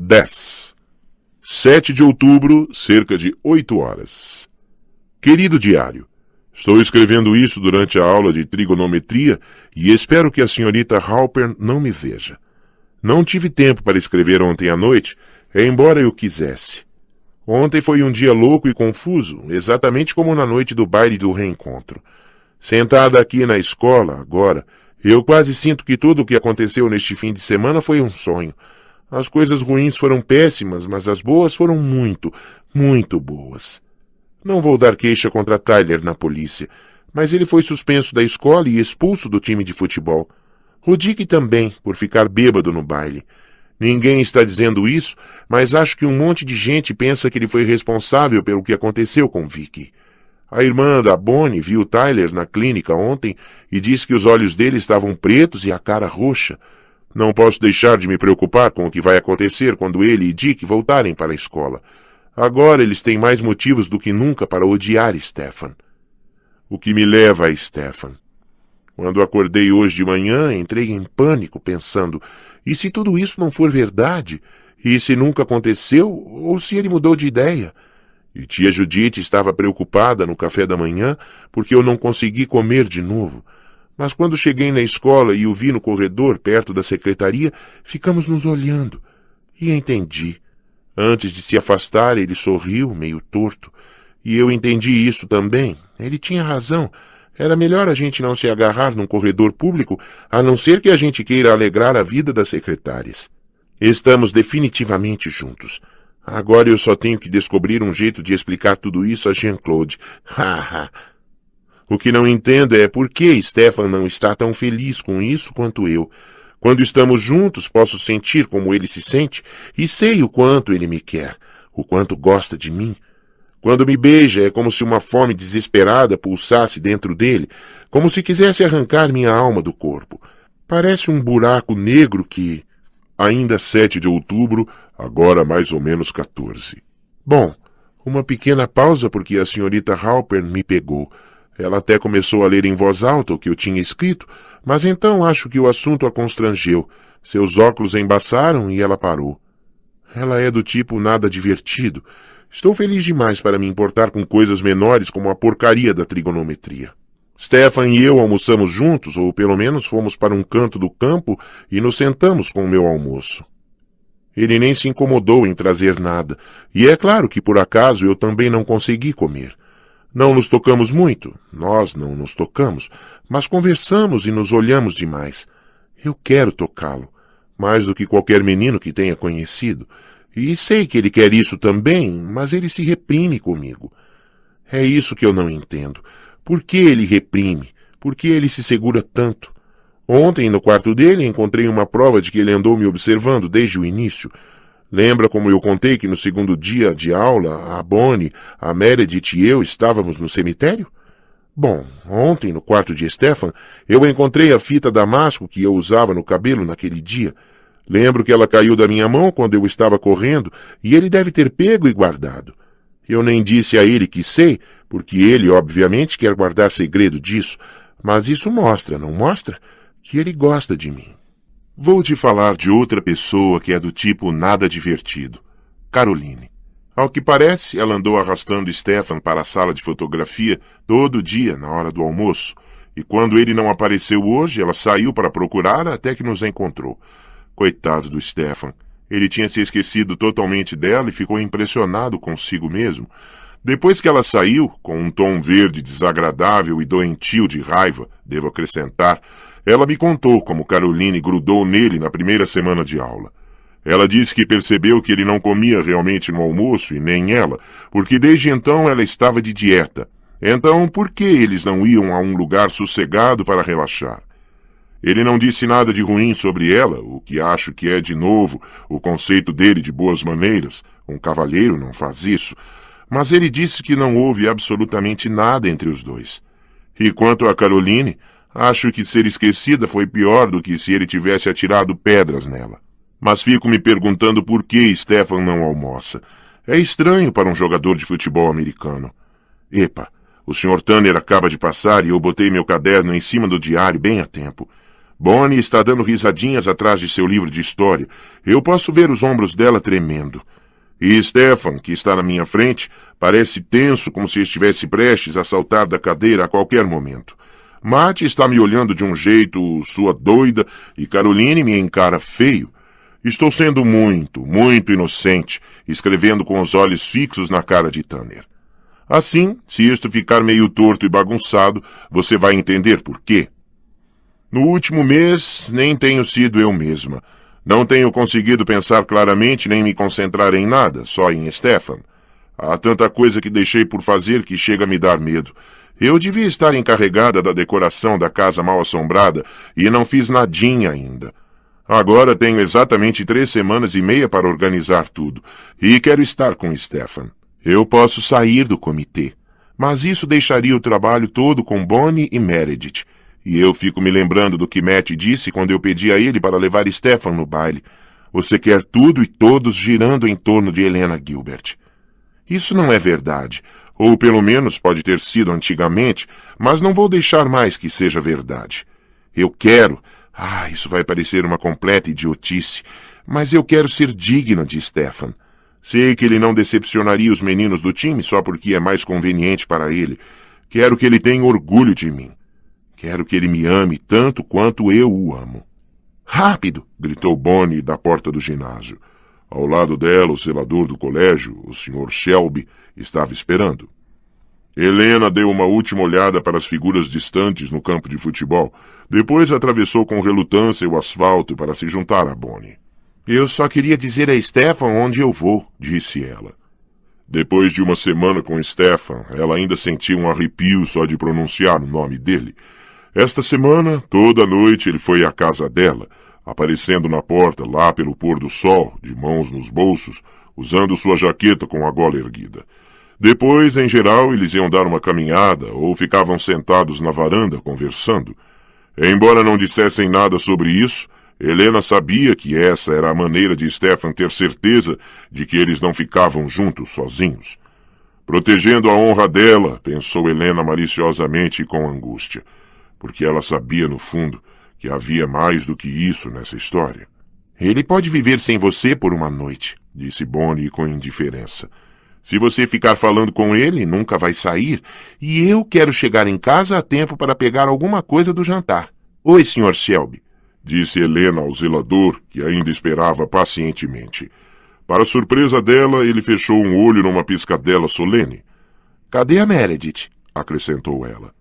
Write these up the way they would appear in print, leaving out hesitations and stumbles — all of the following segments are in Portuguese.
10. 7 de outubro, cerca de 8 horas. Querido diário, estou escrevendo isso durante a aula de trigonometria e espero que a senhorita Halpern não me veja. Não tive tempo para escrever ontem à noite, embora eu quisesse. Ontem foi um dia louco e confuso, exatamente como na noite do baile do reencontro. Sentada aqui na escola, agora, eu quase sinto que tudo o que aconteceu neste fim de semana foi um sonho. As coisas ruins foram péssimas, mas as boas foram muito, muito boas. Não vou dar queixa contra Tyler na polícia, mas ele foi suspenso da escola e expulso do time de futebol. O Dick também, por ficar bêbado no baile. Ninguém está dizendo isso, mas acho que um monte de gente pensa que ele foi responsável pelo que aconteceu com Vicky. A irmã da Bonnie viu Tyler na clínica ontem e disse que os olhos dele estavam pretos e a cara roxa. Não posso deixar de me preocupar com o que vai acontecer quando ele e Dick voltarem para a escola. Agora eles têm mais motivos do que nunca para odiar Stefan. O que me leva a Stefan. Quando acordei hoje de manhã, entrei em pânico, pensando, e se tudo isso não for verdade? E se nunca aconteceu? Ou se ele mudou de ideia? E tia Judite estava preocupada no café da manhã porque eu não consegui comer de novo. Mas quando cheguei na escola e o vi no corredor, perto da secretaria, ficamos nos olhando. E entendi. Antes de se afastar, ele sorriu, meio torto. E eu entendi isso também. Ele tinha razão. Era melhor a gente não se agarrar num corredor público, a não ser que a gente queira alegrar a vida das secretárias. Estamos definitivamente juntos. Agora eu só tenho que descobrir um jeito de explicar tudo isso a Jean-Claude. Haha. O que não entendo é por que Stefan não está tão feliz com isso quanto eu. Quando estamos juntos, posso sentir como ele se sente e sei o quanto ele me quer, o quanto gosta de mim. Quando me beija, é como se uma fome desesperada pulsasse dentro dele, como se quisesse arrancar minha alma do corpo. Parece um buraco negro que... Ainda 7 de outubro, agora mais ou menos 14. Bom, uma pequena pausa porque a senhorita Halpern me pegou. Ela até começou a ler em voz alta o que eu tinha escrito, mas então acho que o assunto a constrangeu. Seus óculos embaçaram e ela parou. Ela é do tipo nada divertido. Estou feliz demais para me importar com coisas menores como a porcaria da trigonometria. Stefan e eu almoçamos juntos, ou pelo menos fomos para um canto do campo e nos sentamos com o meu almoço. Ele nem se incomodou em trazer nada, e é claro que por acaso eu também não consegui comer. Não nos tocamos muito, nós não nos tocamos, mas conversamos e nos olhamos demais. Eu quero tocá-lo, mais do que qualquer menino que tenha conhecido, e sei que ele quer isso também, mas ele se reprime comigo. É isso que eu não entendo. Por que ele reprime? Por que ele se segura tanto? Ontem, no quarto dele, encontrei uma prova de que ele andou me observando desde o início. Lembra como eu contei que no segundo dia de aula, a Bonnie, a Meredith e eu estávamos no cemitério? Bom, ontem, no quarto de Stefan, eu encontrei a fita damasco que eu usava no cabelo naquele dia. Lembro que ela caiu da minha mão quando eu estava correndo e ele deve ter pego e guardado. Eu nem disse a ele que sei, porque ele, obviamente, quer guardar segredo disso, mas isso mostra, não mostra, que ele gosta de mim. Vou te falar de outra pessoa que é do tipo nada divertido. Caroline. Ao que parece, ela andou arrastando Stefan para a sala de fotografia todo dia, na hora do almoço, e quando ele não apareceu hoje, ela saiu para procurar até que nos encontrou. Coitado do Stefan. Ele tinha se esquecido totalmente dela e ficou impressionado consigo mesmo. Depois que ela saiu, com um tom verde desagradável e doentio de raiva, devo acrescentar, ela me contou como Caroline grudou nele na primeira semana de aula. Ela disse que percebeu que ele não comia realmente no almoço, e nem ela, porque desde então ela estava de dieta. Então, por que eles não iam a um lugar sossegado para relaxar? Ele não disse nada de ruim sobre ela, o que acho que é, de novo, o conceito dele de boas maneiras. Um cavalheiro não faz isso. Mas ele disse que não houve absolutamente nada entre os dois. E quanto a Caroline, acho que ser esquecida foi pior do que se ele tivesse atirado pedras nela. Mas fico me perguntando por que Stefan não almoça. É estranho para um jogador de futebol americano. Epa, o Sr. Tanner acaba de passar e eu botei meu caderno em cima do diário bem a tempo. Bonnie está dando risadinhas atrás de seu livro de história. Eu posso ver os ombros dela tremendo. E Stefan, que está na minha frente, parece tenso como se estivesse prestes a saltar da cadeira a qualquer momento. Matt está me olhando de um jeito, sua doida, e Caroline me encara feio. Estou sendo muito inocente, escrevendo com os olhos fixos na cara de Tanner. Assim, se isto ficar meio torto e bagunçado, você vai entender por quê. No último mês, nem tenho sido eu mesma. Não tenho conseguido pensar claramente nem me concentrar em nada, só em Stefan. Há tanta coisa que deixei por fazer que chega a me dar medo. Eu devia estar encarregada da decoração da casa mal-assombrada e não fiz nadinha ainda. Agora tenho exatamente 3 semanas e meia para organizar tudo, e quero estar com Stefan. Eu posso sair do comitê, mas isso deixaria o trabalho todo com Bonnie e Meredith. E eu fico me lembrando do que Matt disse quando eu pedi a ele para levar Stefan no baile. Você quer tudo e todos girando em torno de Helena Gilbert. Isso não é verdade, ou pelo menos pode ter sido antigamente, mas não vou deixar mais que seja verdade. Eu quero... isso vai parecer uma completa idiotice, mas eu quero ser digna de Stefan. Sei que ele não decepcionaria os meninos do time só porque é mais conveniente para ele. Quero que ele tenha orgulho de mim. Quero que ele me ame tanto quanto eu o amo. Rápido! Gritou Bonnie da porta do ginásio. Ao lado dela, o zelador do colégio, o Sr. Shelby, estava esperando. Helena deu uma última olhada para as figuras distantes no campo de futebol. Depois atravessou com relutância o asfalto para se juntar a Bonnie. Eu só queria dizer a Stefan onde eu vou, disse ela. Depois de uma semana com Stefan, ela ainda sentia um arrepio só de pronunciar o nome dele. Esta semana, toda noite, ele foi à casa dela, aparecendo na porta lá pelo pôr do sol, de mãos nos bolsos, usando sua jaqueta com a gola erguida. Depois, em geral, eles iam dar uma caminhada ou ficavam sentados na varanda conversando. Embora não dissessem nada sobre isso, Helena sabia que essa era a maneira de Stefan ter certeza de que eles não ficavam juntos sozinhos. Protegendo a honra dela, pensou Helena maliciosamente e com angústia, porque ela sabia, no fundo, que havia mais do que isso nessa história. Ele pode viver sem você por uma noite, disse Bonnie com indiferença. Se você ficar falando com ele, nunca vai sair, e eu quero chegar em casa a tempo para pegar alguma coisa do jantar. Oi, Sr. Shelby, disse Helena ao zelador, que ainda esperava pacientemente. Para surpresa dela, ele fechou um olho numa piscadela solene. Cadê a Meredith? Acrescentou ela.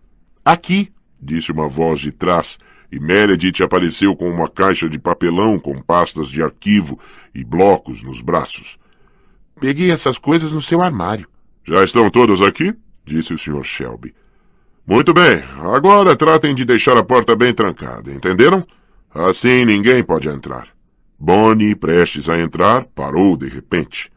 Aqui, disse uma voz de trás, e Meredith apareceu com uma caixa de papelão com pastas de arquivo e blocos nos braços. Peguei essas coisas no seu armário. Já estão todas aqui? Disse o Sr. Shelby. Muito bem, agora tratem de deixar a porta bem trancada, entenderam? Assim ninguém pode entrar. Bonnie, prestes a entrar, parou de repente.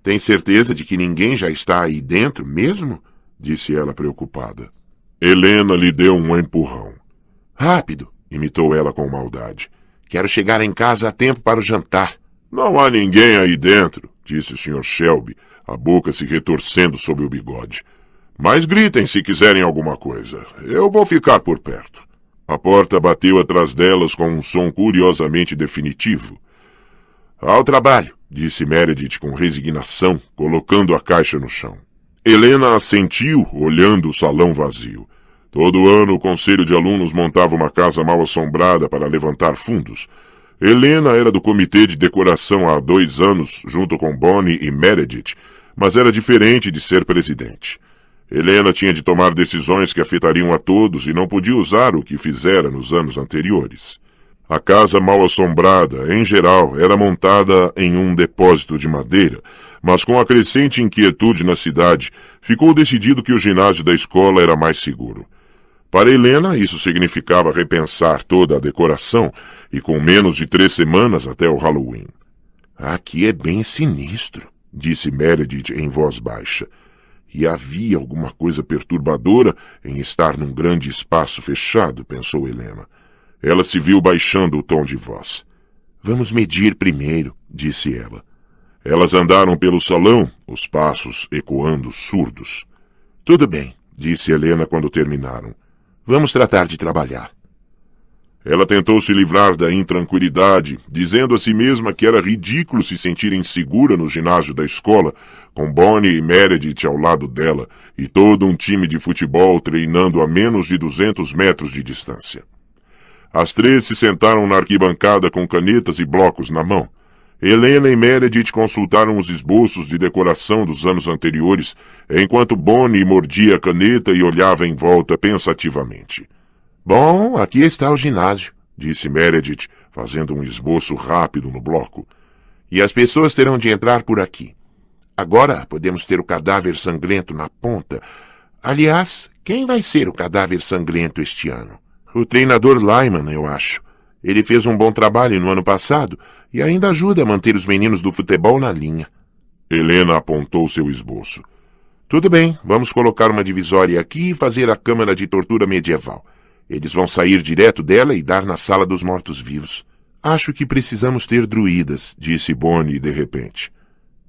Tem certeza de que ninguém já está aí dentro mesmo? Disse ela preocupada. Helena lhe deu um empurrão. Rápido, imitou ela com maldade. Quero chegar em casa a tempo para o jantar. Não há ninguém aí dentro, disse o Sr. Shelby, a boca se retorcendo sob o bigode. Mas gritem se quiserem alguma coisa. Eu vou ficar por perto. A porta bateu atrás delas com um som curiosamente definitivo. Ao trabalho, disse Meredith com resignação, colocando a caixa no chão. Helena assentiu, olhando o salão vazio. Todo ano o conselho de alunos montava uma casa mal-assombrada para levantar fundos. Helena era do comitê de decoração há 2 anos, junto com Bonnie e Meredith, mas era diferente de ser presidente. Helena tinha de tomar decisões que afetariam a todos e não podia usar o que fizera nos anos anteriores. A casa mal-assombrada, em geral, era montada em um depósito de madeira, mas com a crescente inquietude na cidade, ficou decidido que o ginásio da escola era mais seguro. Para Helena, isso significava repensar toda a decoração e com menos de 3 semanas até o Halloween. Aqui é bem sinistro, disse Meredith em voz baixa. E havia alguma coisa perturbadora em estar num grande espaço fechado, pensou Helena. Ela se viu baixando o tom de voz. Vamos medir primeiro, disse ela. Elas andaram pelo salão, os passos ecoando surdos. Tudo bem, disse Helena quando terminaram. Vamos tratar de trabalhar. Ela tentou se livrar da intranquilidade, dizendo a si mesma que era ridículo se sentir insegura no ginásio da escola, com Bonnie e Meredith ao lado dela, e todo um time de futebol treinando a menos de 200 metros de distância. As três se sentaram na arquibancada com canetas e blocos na mão. Helena e Meredith consultaram os esboços de decoração dos anos anteriores, enquanto Bonnie mordia a caneta e olhava em volta pensativamente. Bom, aqui está o ginásio, disse Meredith, fazendo um esboço rápido no bloco. E as pessoas terão de entrar por aqui. Agora podemos ter o cadáver sangrento na ponta. Aliás, quem vai ser o cadáver sangrento este ano? O treinador Lyman, eu acho. Ele fez um bom trabalho no ano passado e ainda ajuda a manter os meninos do futebol na linha. Helena apontou seu esboço. Tudo bem, vamos colocar uma divisória aqui e fazer a câmara de tortura medieval. Eles vão sair direto dela e dar na sala dos mortos-vivos. Acho que precisamos ter druidas, disse Bonnie de repente.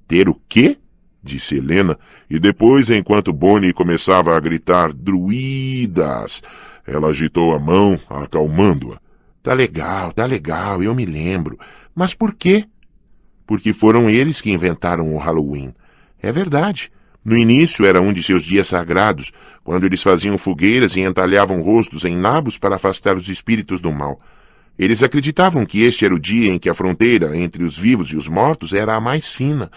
Ter o quê? Disse Helena, e depois, enquanto Bonnie começava a gritar druidas, ela agitou a mão, acalmando-a. Tá legal, eu me lembro. Mas por quê? Porque foram eles que inventaram o Halloween. É verdade. No início era um de seus dias sagrados, quando eles faziam fogueiras e entalhavam rostos em nabos para afastar os espíritos do mal. Eles acreditavam que este era o dia em que a fronteira entre os vivos e os mortos era a mais fina.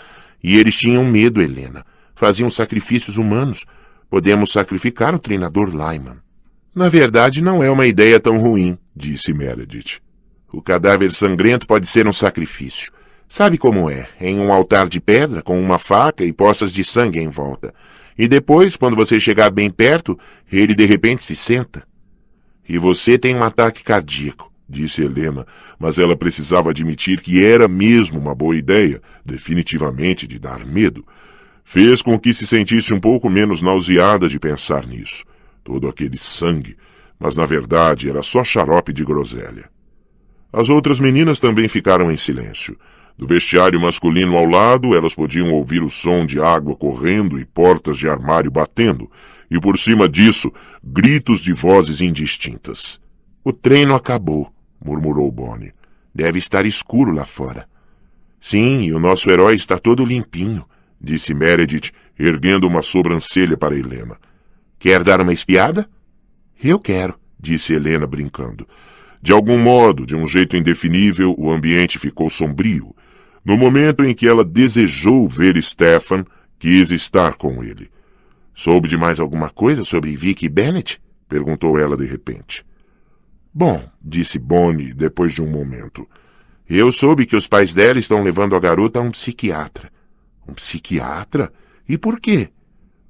E eles tinham medo, Helena. Faziam sacrifícios humanos. Podemos sacrificar o treinador Lyman. Na verdade, não é uma ideia tão ruim, disse Meredith. O cadáver sangrento pode ser um sacrifício. Sabe como é? Em um altar de pedra, com uma faca e poças de sangue em volta. E depois, quando você chegar bem perto, ele de repente se senta. E você tem um ataque cardíaco, disse Helena, mas ela precisava admitir que era mesmo uma boa ideia, definitivamente de dar medo. Fez com que se sentisse um pouco menos nauseada de pensar nisso. Todo aquele sangue, mas na verdade era só xarope de groselha. As outras meninas também ficaram em silêncio. Do vestiário masculino ao lado, elas podiam ouvir o som de água correndo e portas de armário batendo, e por cima disso, gritos de vozes indistintas. O treino acabou, murmurou Bonnie. Deve estar escuro lá fora. Sim, e o nosso herói está todo limpinho, disse Meredith, erguendo uma sobrancelha para Helena. Quer dar uma espiada? Eu quero, disse Helena brincando. De algum modo, de um jeito indefinível, o ambiente ficou sombrio. No momento em que ela desejou ver Stefan, quis estar com ele. Soube de mais alguma coisa sobre Vicky Bennet? Perguntou ela de repente. Bom, disse Bonnie depois de um momento. Eu soube que os pais dela estão levando a garota a um psiquiatra. Um psiquiatra? E por quê?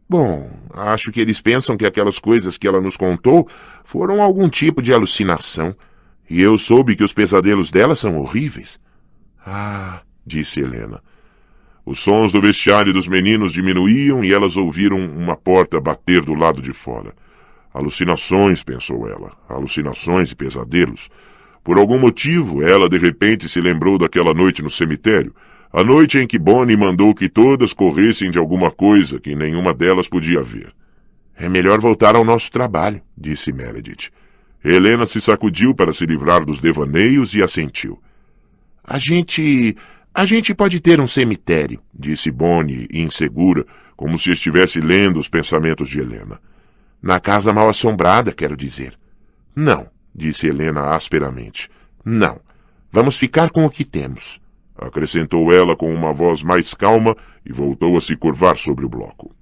Bom, acho que eles pensam que aquelas coisas que ela nos contou foram algum tipo de alucinação. E eu soube que os pesadelos dela são horríveis. Ah, disse Helena. Os sons do vestiário dos meninos diminuíam e elas ouviram uma porta bater do lado de fora. Alucinações, pensou ela. Alucinações e pesadelos. Por algum motivo, ela de repente se lembrou daquela noite no cemitério. A noite em que Bonnie mandou que todas corressem de alguma coisa que nenhuma delas podia ver. É melhor voltar ao nosso trabalho, disse Meredith. Helena se sacudiu para se livrar dos devaneios e assentiu. A gente pode ter um cemitério, disse Bonnie, insegura, como se estivesse lendo os pensamentos de Helena. Na casa mal assombrada, quero dizer. Não, disse Helena asperamente. Não. Vamos ficar com o que temos. Acrescentou ela com uma voz mais calma e voltou a se curvar sobre o bloco.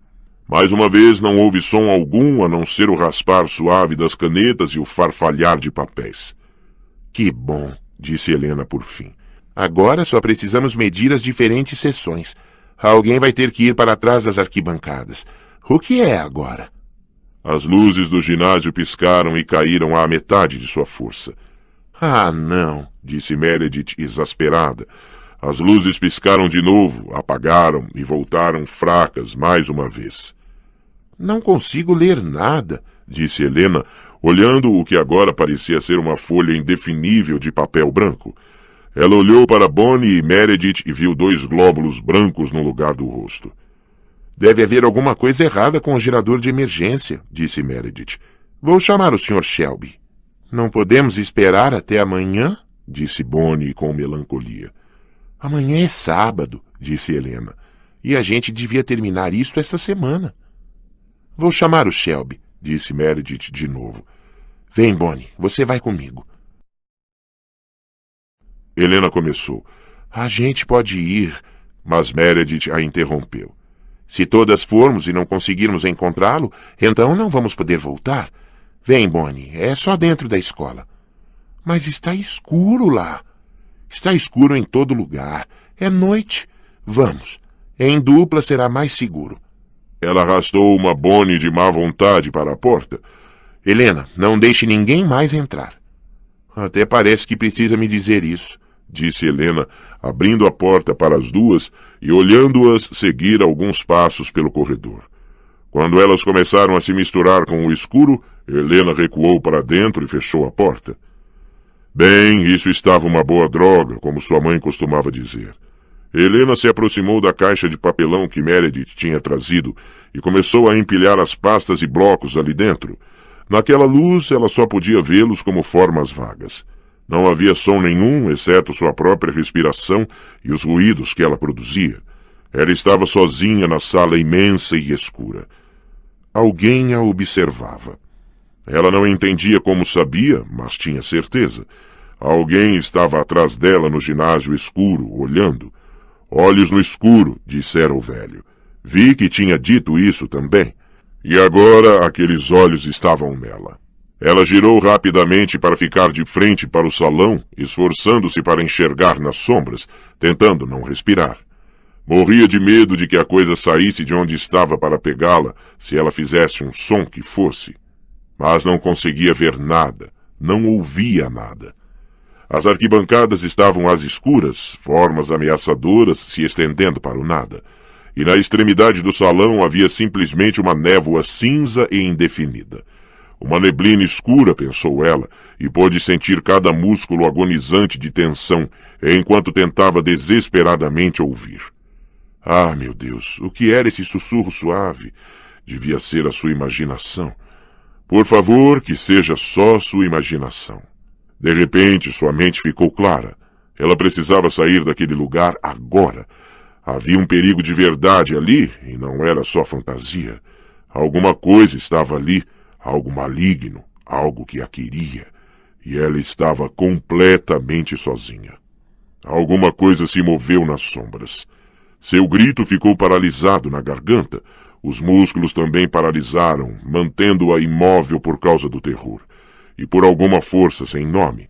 Mais uma vez não houve som algum a não ser o raspar suave das canetas e o farfalhar de papéis. Que bom, disse Helena por fim. Agora só precisamos medir as diferentes seções. Alguém vai ter que ir para trás das arquibancadas. O que é agora? As luzes do ginásio piscaram e caíram à metade de sua força. Ah, não, disse Meredith exasperada. As luzes piscaram de novo, apagaram e voltaram fracas mais uma vez. Não consigo ler nada, disse Helena, olhando o que agora parecia ser uma folha indefinível de papel branco. Ela olhou para Bonnie e Meredith e viu 2 glóbulos brancos no lugar do rosto. Deve haver alguma coisa errada com o gerador de emergência, disse Meredith. Vou chamar o Sr. Shelby. Não podemos esperar até amanhã? Disse Bonnie com melancolia. Amanhã é sábado, disse Helena, e a gente devia terminar isto esta semana. Vou chamar o Shelby, disse Meredith de novo. Vem, Bonnie, você vai comigo. Helena começou. A gente pode ir, mas Meredith a interrompeu. Se todas formos e não conseguirmos encontrá-lo, então não vamos poder voltar. Vem, Bonnie, é só dentro da escola. Mas está escuro lá. Está escuro em todo lugar. É noite. Vamos. Em dupla será mais seguro. Ela arrastou uma Bonnie de má vontade para a porta. Helena, não deixe ninguém mais entrar. Até parece que precisa me dizer isso, disse Helena, abrindo a porta para as duas e olhando-as seguir alguns passos pelo corredor. Quando elas começaram a se misturar com o escuro, Helena recuou para dentro e fechou a porta. Bem, isso estava uma boa droga, como sua mãe costumava dizer. Helena se aproximou da caixa de papelão que Meredith tinha trazido e começou a empilhar as pastas e blocos ali dentro. Naquela luz, ela só podia vê-los como formas vagas. Não havia som nenhum, exceto sua própria respiração e os ruídos que ela produzia. Ela estava sozinha na sala imensa e escura. Alguém a observava. Ela não entendia como sabia, mas tinha certeza. Alguém estava atrás dela no ginásio escuro, olhando. Olhos no escuro, dissera o velho. Vi que tinha dito isso também. E agora aqueles olhos estavam nela. Ela girou rapidamente para ficar de frente para o salão, esforçando-se para enxergar nas sombras, tentando não respirar. Morria de medo de que a coisa saísse de onde estava para pegá-la, se ela fizesse um som que fosse. Mas não conseguia ver nada, não ouvia nada. As arquibancadas estavam às escuras, formas ameaçadoras se estendendo para o nada. E na extremidade do salão havia simplesmente uma névoa cinza e indefinida. Uma neblina escura, pensou ela, e pôde sentir cada músculo agonizante de tensão, enquanto tentava desesperadamente ouvir. Ah, meu Deus, o que era esse sussurro suave? Devia ser a sua imaginação. Por favor, que seja só sua imaginação. De repente, sua mente ficou clara. Ela precisava sair daquele lugar agora. Havia um perigo de verdade ali, e não era só fantasia. Alguma coisa estava ali, algo maligno, algo que a queria, e ela estava completamente sozinha. Alguma coisa se moveu nas sombras. Seu grito ficou paralisado na garganta. Os músculos também paralisaram, mantendo-a imóvel por causa do terror. E por alguma força sem nome.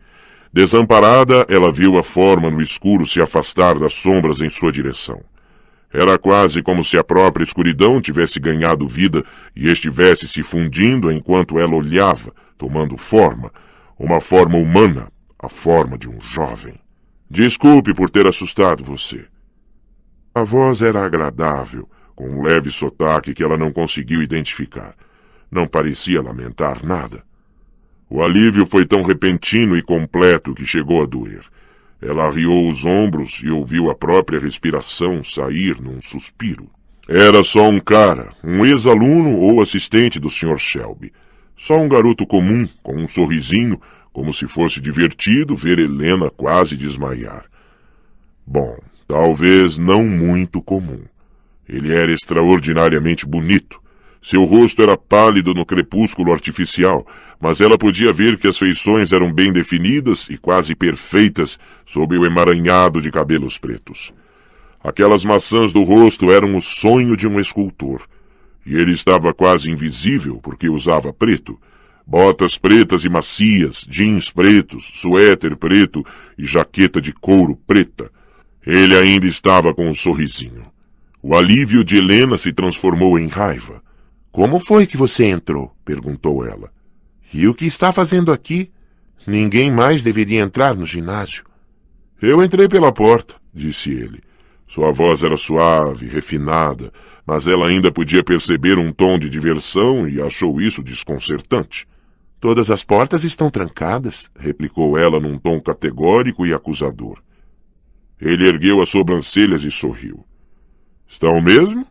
Desamparada, ela viu a forma no escuro se afastar das sombras em sua direção. Era quase como se a própria escuridão tivesse ganhado vida e estivesse se fundindo enquanto ela olhava, tomando forma, uma forma humana, a forma de um jovem. Desculpe por ter assustado você. A voz era agradável, com um leve sotaque que ela não conseguiu identificar. Não parecia lamentar nada. O alívio foi tão repentino e completo que chegou a doer. Ela arriou os ombros e ouviu a própria respiração sair num suspiro. Era só um cara, um ex-aluno ou assistente do Sr. Shelby. Só um garoto comum, com um sorrisinho, como se fosse divertido ver Helena quase desmaiar. Bom, talvez não muito comum. Ele era extraordinariamente bonito. Seu rosto era pálido no crepúsculo artificial, mas ela podia ver que as feições eram bem definidas e quase perfeitas sob o emaranhado de cabelos pretos. Aquelas maçãs do rosto eram o sonho de um escultor. E ele estava quase invisível porque usava preto. Botas pretas e macias, jeans pretos, suéter preto e jaqueta de couro preta. Ele ainda estava com um sorrisinho. O alívio de Helena se transformou em raiva. Como foi que você entrou? Perguntou ela. E o que está fazendo aqui? Ninguém mais deveria entrar no ginásio. Eu entrei pela porta, disse ele. Sua voz era suave, refinada, mas ela ainda podia perceber um tom de diversão e achou isso desconcertante. Todas as portas estão trancadas, replicou ela num tom categórico e acusador. Ele ergueu as sobrancelhas e sorriu. Estão mesmo?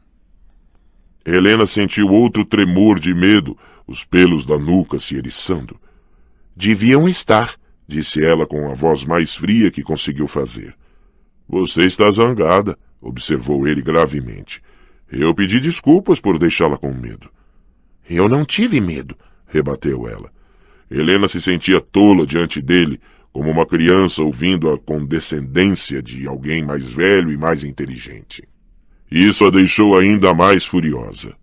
Helena sentiu outro tremor de medo, os pelos da nuca se eriçando. Deviam estar, disse ela com a voz mais fria que conseguiu fazer. Você está zangada, observou ele gravemente. Eu pedi desculpas por deixá-la com medo. Eu não tive medo, rebateu ela. Helena se sentia tola diante dele, como uma criança ouvindo a condescendência de alguém mais velho e mais inteligente. Isso a deixou ainda mais furiosa.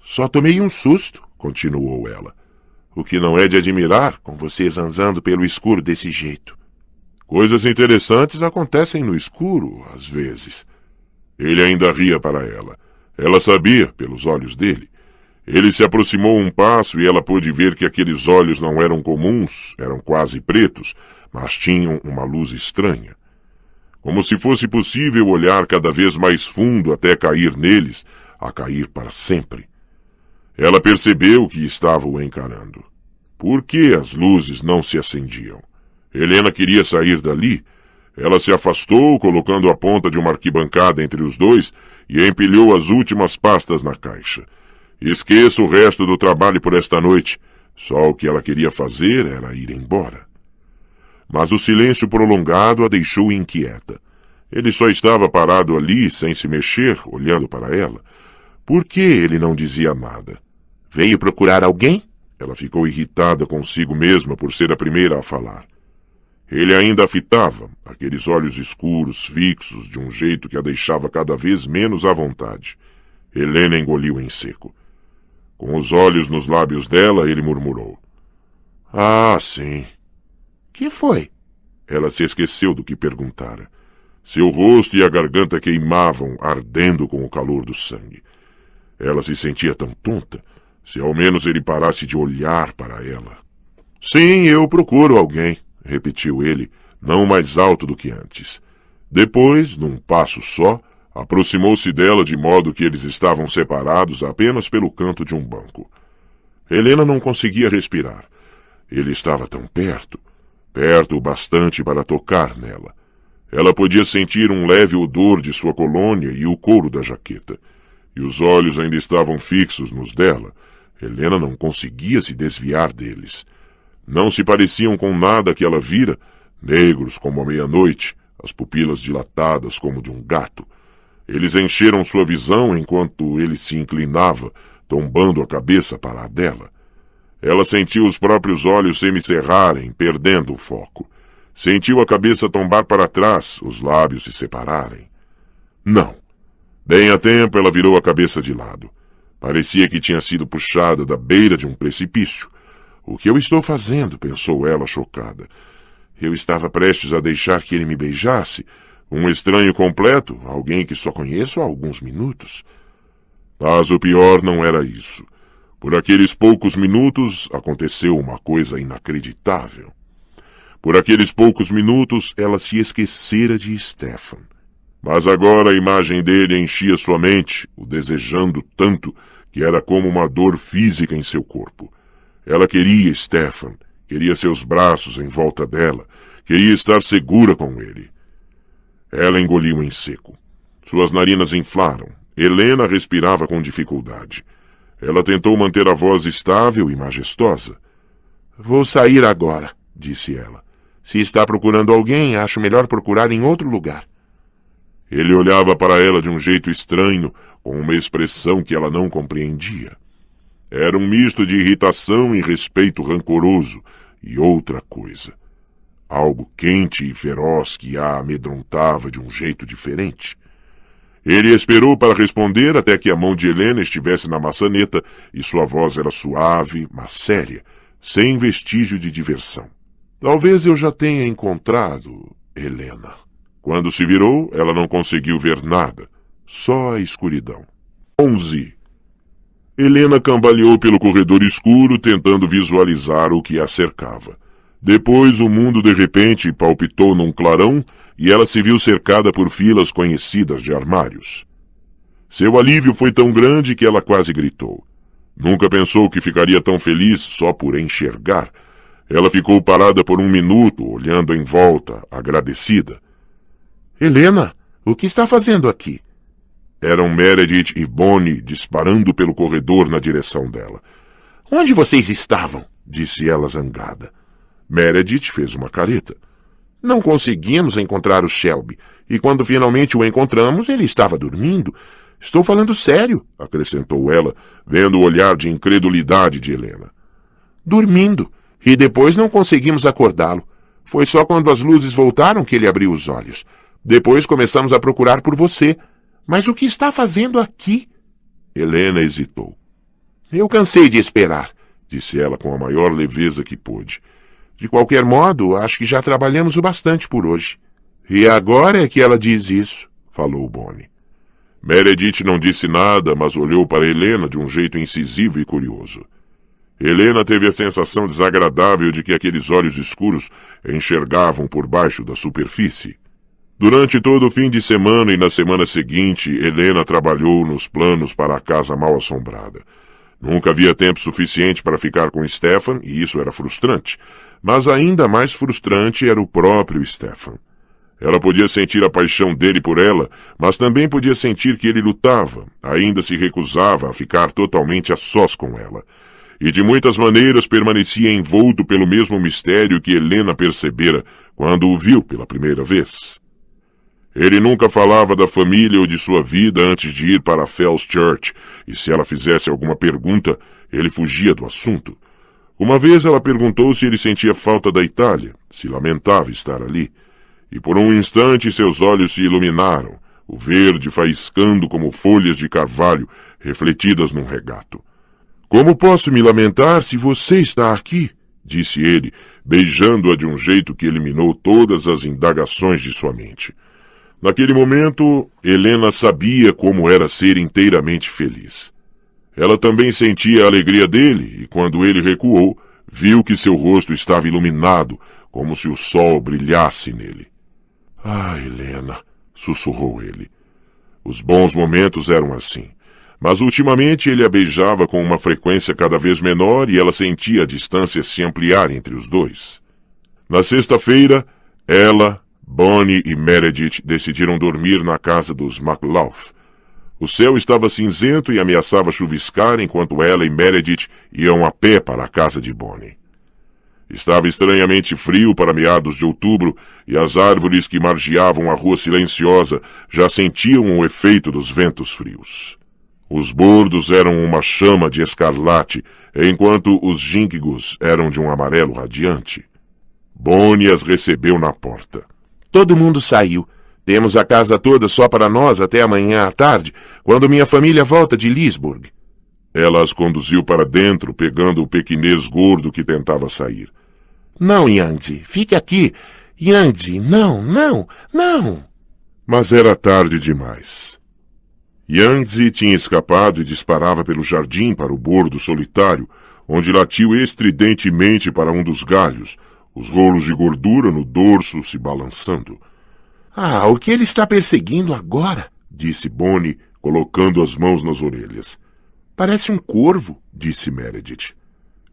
Só tomei um susto, continuou ela. O que não é de admirar, com você zanzando pelo escuro desse jeito. Coisas interessantes acontecem no escuro, às vezes. Ele ainda ria para ela. Ela sabia, pelos olhos dele. Ele se aproximou um passo e ela pôde ver que aqueles olhos não eram comuns, eram quase pretos, mas tinham uma luz estranha. Como se fosse possível olhar cada vez mais fundo até cair neles, a cair para sempre. Ela percebeu que estava o encarando. Por que as luzes não se acendiam? Helena queria sair dali. Ela se afastou, colocando a ponta de uma arquibancada entre os dois e empilhou as últimas pastas na caixa. Esqueça o resto do trabalho por esta noite. Só o que ela queria fazer era ir embora. Mas o silêncio prolongado a deixou inquieta. Ele só estava parado ali, sem se mexer, olhando para ela. Por que ele não dizia nada? Veio procurar alguém? Ela ficou irritada consigo mesma por ser a primeira a falar. Ele ainda a fitava, aqueles olhos escuros, fixos, de um jeito que a deixava cada vez menos à vontade. Helena engoliu em seco. Com os olhos nos lábios dela, ele murmurou. Ah, sim. Que foi? Ela se esqueceu do que perguntara. Seu rosto e a garganta queimavam, ardendo com o calor do sangue. Ela se sentia tão tonta. Se ao menos ele parasse de olhar para ela. Sim, eu procuro alguém, repetiu ele, não mais alto do que antes. Depois, num passo só, aproximou-se dela de modo que eles estavam separados apenas pelo canto de um banco. Helena não conseguia respirar. Ele estava tão perto, perto o bastante para tocar nela. Ela podia sentir um leve odor de sua colônia e o couro da jaqueta. E os olhos ainda estavam fixos nos dela. Helena não conseguia se desviar deles. Não se pareciam com nada que ela vira, negros como a meia-noite, as pupilas dilatadas como de um gato. Eles encheram sua visão enquanto ele se inclinava, tombando a cabeça para a dela. Ela sentiu os próprios olhos semicerrarem, perdendo o foco. Sentiu a cabeça tombar para trás, os lábios se separarem. Não. Bem a tempo, ela virou a cabeça de lado. Parecia que tinha sido puxada da beira de um precipício. O que eu estou fazendo? Pensou ela, chocada. Eu estava prestes a deixar que ele me beijasse. Um estranho completo, alguém que só conheço há alguns minutos. Mas o pior não era isso. Por aqueles poucos minutos aconteceu uma coisa inacreditável. Por aqueles poucos minutos ela se esquecera de Stefan. Mas agora a imagem dele enchia sua mente, o desejando tanto que era como uma dor física em seu corpo. Ela queria Stefan, queria seus braços em volta dela, queria estar segura com ele. Ela engoliu em seco. Suas narinas inflaram. Helena respirava com dificuldade. Ela tentou manter a voz estável e majestosa. Vou sair agora, disse ela. Se está procurando alguém, acho melhor procurar em outro lugar. Ele olhava para ela de um jeito estranho, com uma expressão que ela não compreendia. Era um misto de irritação e respeito rancoroso, e outra coisa. Algo quente e feroz que a amedrontava de um jeito diferente. Ele esperou para responder até que a mão de Helena estivesse na maçaneta e sua voz era suave, mas séria, sem vestígio de diversão. Talvez eu já tenha encontrado Helena. Quando se virou, ela não conseguiu ver nada, só a escuridão. 11. Helena cambaleou pelo corredor escuro, tentando visualizar o que a cercava. Depois o mundo de repente palpitou num clarão e ela se viu cercada por filas conhecidas de armários. Seu alívio foi tão grande que ela quase gritou. Nunca pensou que ficaria tão feliz só por enxergar. Ela ficou parada por um minuto, olhando em volta, agradecida. Helena, o que está fazendo aqui? Eram Meredith e Bonnie disparando pelo corredor na direção dela. Onde vocês estavam? Disse ela zangada. Meredith fez uma careta. Não conseguimos encontrar o Shelby, e quando finalmente o encontramos, ele estava dormindo. Estou falando sério, acrescentou ela, vendo o olhar de incredulidade de Helena. Dormindo, e depois não conseguimos acordá-lo. Foi só quando as luzes voltaram que ele abriu os olhos. Depois começamos a procurar por você. Mas o que está fazendo aqui? Helena hesitou. Eu cansei de esperar, disse ela com a maior leveza que pôde. De qualquer modo, acho que já trabalhamos o bastante por hoje. E agora é que ela diz isso, falou Bonnie. Meredith não disse nada, mas olhou para Helena de um jeito incisivo e curioso. Helena teve a sensação desagradável de que aqueles olhos escuros enxergavam por baixo da superfície. Durante todo o fim de semana e na semana seguinte, Helena trabalhou nos planos para a casa mal assombrada. Nunca havia tempo suficiente para ficar com Stefan, e isso era frustrante. Mas ainda mais frustrante era o próprio Stefan. Ela podia sentir a paixão dele por ela, mas também podia sentir que ele lutava, ainda se recusava a ficar totalmente a sós com ela. E de muitas maneiras permanecia envolto pelo mesmo mistério que Helena percebera quando o viu pela primeira vez. Ele nunca falava da família ou de sua vida antes de ir para a Fells Church, e se ela fizesse alguma pergunta, ele fugia do assunto. Uma vez ela perguntou se ele sentia falta da Itália, se lamentava estar ali. E por um instante seus olhos se iluminaram, o verde faiscando como folhas de carvalho refletidas num regato. Como posso me lamentar se você está aqui? Disse ele, beijando-a de um jeito que eliminou todas as indagações de sua mente. Naquele momento, Helena sabia como era ser inteiramente feliz. Ela também sentia a alegria dele, e quando ele recuou, viu que seu rosto estava iluminado, como se o sol brilhasse nele. Ah, Helena, sussurrou ele. Os bons momentos eram assim, mas ultimamente ele a beijava com uma frequência cada vez menor e ela sentia a distância se ampliar entre os dois. Na sexta-feira, ela, Bonnie e Meredith decidiram dormir na casa dos McLaughlin. O céu estava cinzento e ameaçava chuviscar enquanto ela e Meredith iam a pé para a casa de Bonnie. Estava estranhamente frio para meados de outubro e as árvores que margeavam a rua silenciosa já sentiam o efeito dos ventos frios. Os bordos eram uma chama de escarlate, enquanto os gíngigos eram de um amarelo radiante. Bonnie as recebeu na porta. Todo mundo saiu. Temos a casa toda só para nós até amanhã à tarde, quando minha família volta de Leesburg. Ela as conduziu para dentro, pegando o pequinês gordo que tentava sair. Não, Yangtze, fique aqui. Yangtze, não, não, não. Mas era tarde demais. Yangtze tinha escapado e disparava pelo jardim para o bordo solitário, onde latiu estridentemente para um dos galhos, os rolos de gordura no dorso se balançando. Ah, o que ele está perseguindo agora? Disse Bonnie, colocando as mãos nas orelhas. Parece um corvo, disse Meredith.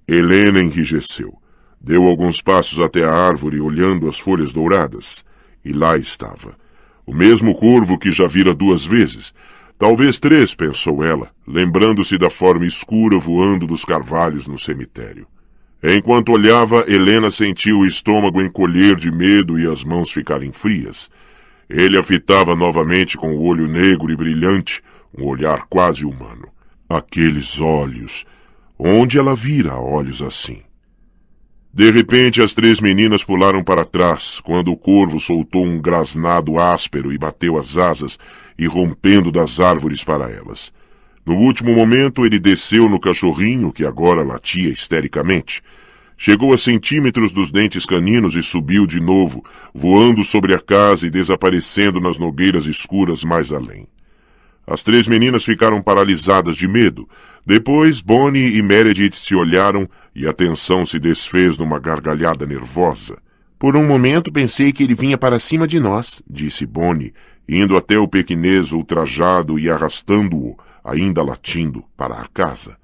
Helena enrijeceu. Deu alguns passos até a árvore, olhando as folhas douradas. E lá estava. O mesmo corvo que já vira 2 vezes. Talvez 3, pensou ela, lembrando-se da forma escura voando dos carvalhos no cemitério. Enquanto olhava, Helena sentiu o estômago encolher de medo e as mãos ficarem frias. Ele a fitava novamente com o olho negro e brilhante, um olhar quase humano. Aqueles olhos! Onde ela vira olhos assim? De repente, as 3 meninas pularam para trás, quando o corvo soltou um grasnado áspero e bateu as asas, irrompendo das árvores para elas. No último momento, ele desceu no cachorrinho, que agora latia histericamente. Chegou a centímetros dos dentes caninos e subiu de novo, voando sobre a casa e desaparecendo nas nogueiras escuras mais além. As 3 meninas ficaram paralisadas de medo. Depois, Bonnie e Meredith se olharam e a tensão se desfez numa gargalhada nervosa. Por um momento pensei que ele vinha para cima de nós, disse Bonnie, indo até o pequinês ultrajado e arrastando-o, ainda latindo, para a casa.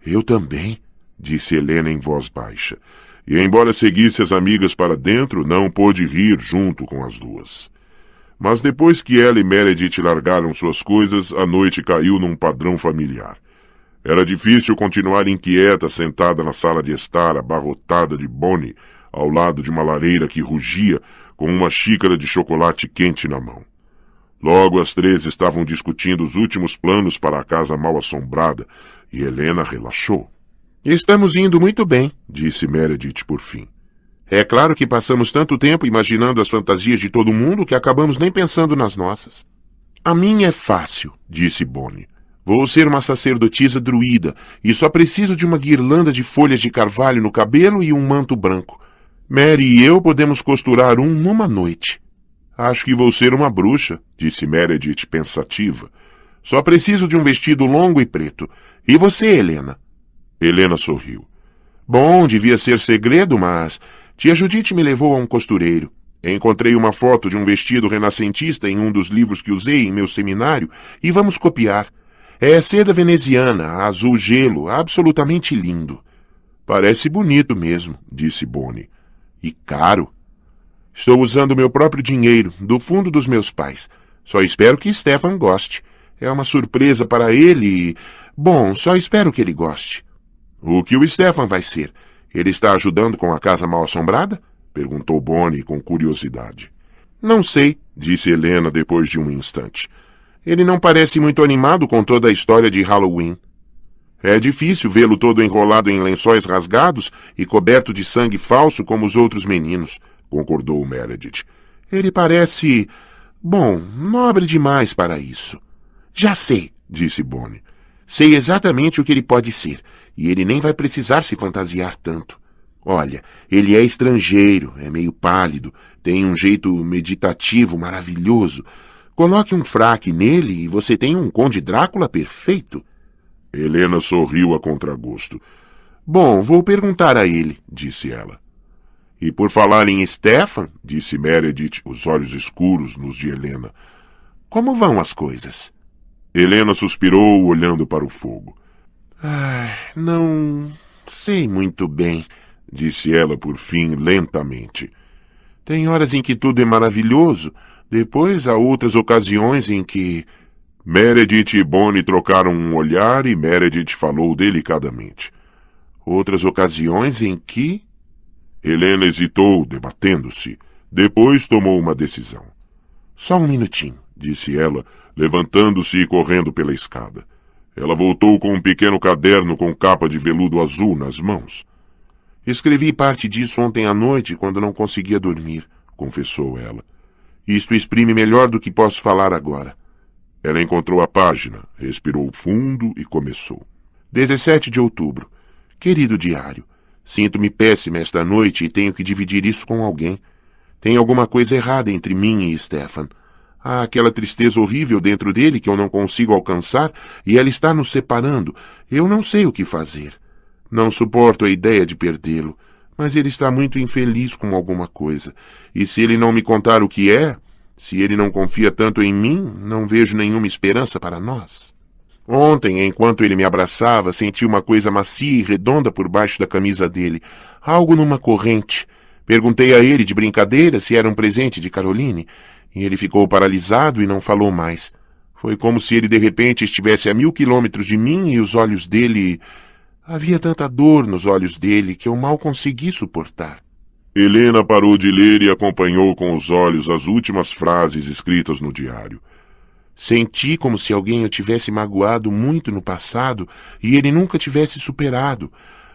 Eu também, disse Helena em voz baixa, e embora seguisse as amigas para dentro, não pôde rir junto com as 2. Mas depois que ela e Meredith largaram suas coisas, a noite caiu num padrão familiar. Era difícil continuar inquieta sentada na sala de estar, abarrotada de Bonnie, ao lado de uma lareira que rugia, com uma xícara de chocolate quente na mão. Logo as três estavam discutindo os últimos planos para a casa mal-assombrada, e Helena relaxou. Estamos indo muito bem, disse Meredith por fim. É claro que passamos tanto tempo imaginando as fantasias de todo mundo que acabamos nem pensando nas nossas. A minha é fácil, disse Bonnie. Vou ser uma sacerdotisa druida e só preciso de uma guirlanda de folhas de carvalho no cabelo e um manto branco. Mary e eu podemos costurar um numa noite. Acho que vou ser uma bruxa, disse Meredith pensativa. Só preciso de um vestido longo e preto. E você, Helena? Helena sorriu. Bom, devia ser segredo, mas tia Judith me levou a um costureiro. Encontrei uma foto de um vestido renascentista em um dos livros que usei em meu seminário e vamos copiar. É seda veneziana, azul gelo, absolutamente lindo. Parece bonito mesmo, disse Bonnie. E caro. Estou usando meu próprio dinheiro, do fundo dos meus pais. Só espero que Stefan goste. É uma surpresa para ele e... Bom, só espero que ele goste. O que o Stefan vai ser? Ele está ajudando com a casa mal-assombrada? Perguntou Bonnie com curiosidade. Não sei, disse Helena depois de um instante. Ele não parece muito animado com toda a história de Halloween. É difícil vê-lo todo enrolado em lençóis rasgados e coberto de sangue falso como os outros meninos, concordou Meredith. Ele parece... bom, nobre demais para isso. Já sei, disse Bonnie. Sei exatamente o que ele pode ser, e ele nem vai precisar se fantasiar tanto. Olha, ele é estrangeiro, é meio pálido, tem um jeito meditativo maravilhoso. Coloque um fraque nele e você tem um Conde Drácula perfeito. Helena sorriu a contragosto. Bom, vou perguntar a ele, disse ela. E por falar em Stefan, disse Meredith, os olhos escuros nos de Helena, como vão as coisas? Helena suspirou, olhando para o fogo. Não sei muito bem, disse ela por fim, lentamente. Tem horas em que tudo é maravilhoso, depois há outras ocasiões em que... Meredith e Bonnie trocaram um olhar e Meredith falou delicadamente. Outras ocasiões em que... Helena hesitou, debatendo-se. Depois tomou uma decisão. Só um minutinho, disse ela, levantando-se e correndo pela escada. Ela voltou com um pequeno caderno com capa de veludo azul nas mãos. Escrevi parte disso ontem à noite, quando não conseguia dormir, confessou ela. Isto exprime melhor do que posso falar agora. Ela encontrou a página, respirou fundo e começou. 17 de outubro. Querido diário, sinto-me péssima esta noite e tenho que dividir isso com alguém. Tem alguma coisa errada entre mim e Stefan. Há aquela tristeza horrível dentro dele que eu não consigo alcançar e ela está nos separando. Eu não sei o que fazer. Não suporto a ideia de perdê-lo, mas ele está muito infeliz com alguma coisa. E se ele não me contar o que é, se ele não confia tanto em mim, não vejo nenhuma esperança para nós. Ontem, enquanto ele me abraçava, senti uma coisa macia e redonda por baixo da camisa dele, algo numa corrente. Perguntei a ele de brincadeira se era um presente de Caroline, e ele ficou paralisado e não falou mais. Foi como se ele de repente estivesse a 1000 quilômetros de mim e os olhos dele... Havia tanta dor nos olhos dele que eu mal consegui suportar. Helena parou de ler e acompanhou com os olhos as últimas frases escritas no diário. Senti como se alguém o tivesse magoado muito no passado e ele nunca tivesse superado.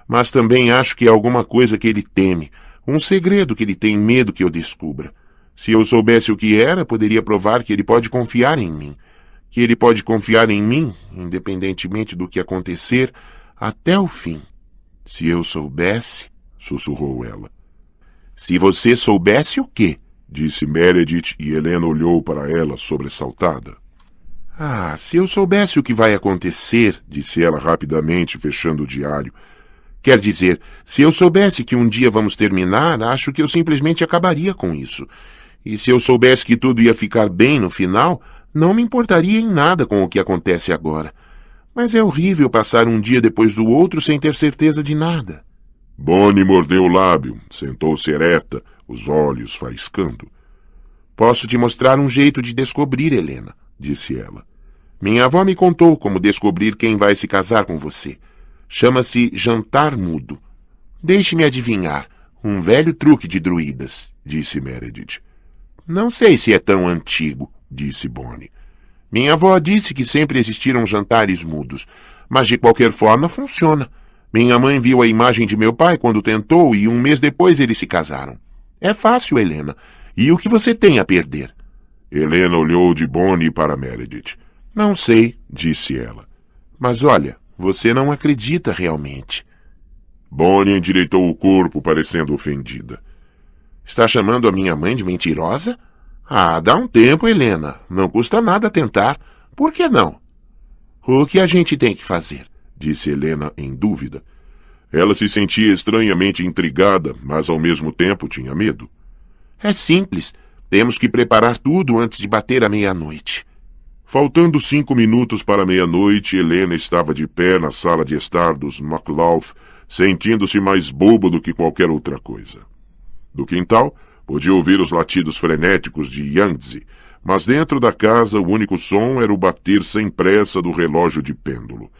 Mas também acho que é alguma coisa que ele teme, um segredo que ele tem medo que eu descubra. Se eu soubesse o que era, poderia provar que ele pode confiar em mim. Que ele pode confiar em mim, independentemente do que acontecer, até o fim. Se eu soubesse, sussurrou ela. Se você soubesse o quê? Disse Meredith e Helena olhou para ela sobressaltada. Se eu soubesse o que vai acontecer, disse ela rapidamente, fechando o diário. Quer dizer, se eu soubesse que um dia vamos terminar, acho que eu simplesmente acabaria com isso. E se eu soubesse que tudo ia ficar bem no final, não me importaria em nada com o que acontece agora. Mas é horrível passar um dia depois do outro sem ter certeza de nada. Bonnie mordeu o lábio, sentou-se ereta, os olhos faiscando. Posso te mostrar um jeito de descobrir, Helena, disse ela. Minha avó me contou como descobrir quem vai se casar com você. Chama-se jantar mudo. Deixe-me adivinhar. Um velho truque de druidas, disse Meredith. Não sei se é tão antigo, disse Bonnie. Minha avó disse que sempre existiram jantares mudos, mas de qualquer forma funciona. Minha mãe viu a imagem de meu pai quando tentou e 1 mês depois eles se casaram. É fácil, Helena. E o que você tem a perder? Helena olhou de Bonnie para Meredith. Não sei, disse ela. Mas olha, você não acredita realmente. Bonnie endireitou o corpo, parecendo ofendida. Está chamando a minha mãe de mentirosa? Ah, dá um tempo, Helena. Não custa nada tentar. Por que não? O que a gente tem que fazer? Disse Helena em dúvida. Ela se sentia estranhamente intrigada, mas ao mesmo tempo tinha medo. É simples. Temos que preparar tudo antes de bater a meia-noite. Faltando 5 minutos para meia-noite, Helena estava de pé na sala de estar dos McLaugh, sentindo-se mais boba do que qualquer outra coisa. Do quintal, podia ouvir os latidos frenéticos de Yangtze, mas dentro da casa o único som era o bater sem pressa do relógio de pêndulo.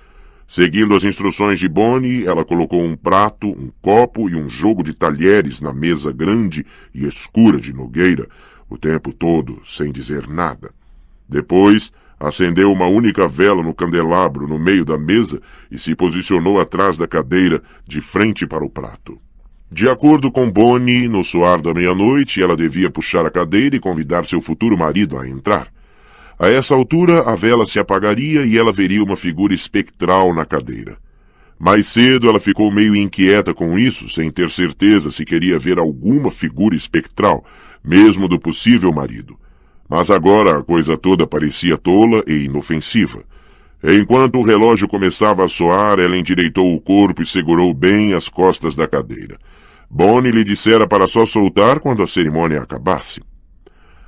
Seguindo as instruções de Bonnie, ela colocou um prato, um copo e um jogo de talheres na mesa grande e escura de Nogueira, o tempo todo, sem dizer nada. Depois, acendeu uma única vela no candelabro no meio da mesa e se posicionou atrás da cadeira, de frente para o prato. De acordo com Bonnie, no soar da meia-noite, ela devia puxar a cadeira e convidar seu futuro marido a entrar. A essa altura, a vela se apagaria e ela veria uma figura espectral na cadeira. Mais cedo, ela ficou meio inquieta com isso, sem ter certeza se queria ver alguma figura espectral, mesmo do possível marido. Mas agora a coisa toda parecia tola e inofensiva. Enquanto o relógio começava a soar, ela endireitou o corpo e segurou bem as costas da cadeira. Bonnie lhe dissera para só soltar quando a cerimônia acabasse.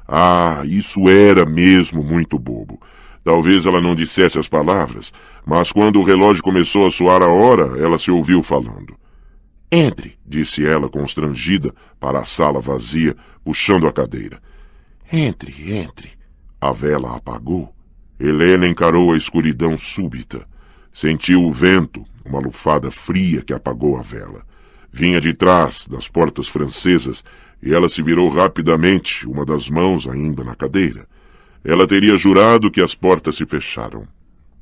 Ah, isso era mesmo muito bobo. Talvez ela não dissesse as palavras, mas quando o relógio começou a soar a hora, ela se ouviu falando. Entre, disse ela constrangida para a sala vazia, puxando a cadeira. Entre. A vela apagou. Helena encarou a escuridão súbita. Sentiu o vento, uma lufada fria que apagou a vela. Vinha de trás, das portas francesas, e ela se virou rapidamente, uma das mãos ainda na cadeira. Ela teria jurado que as portas se fecharam.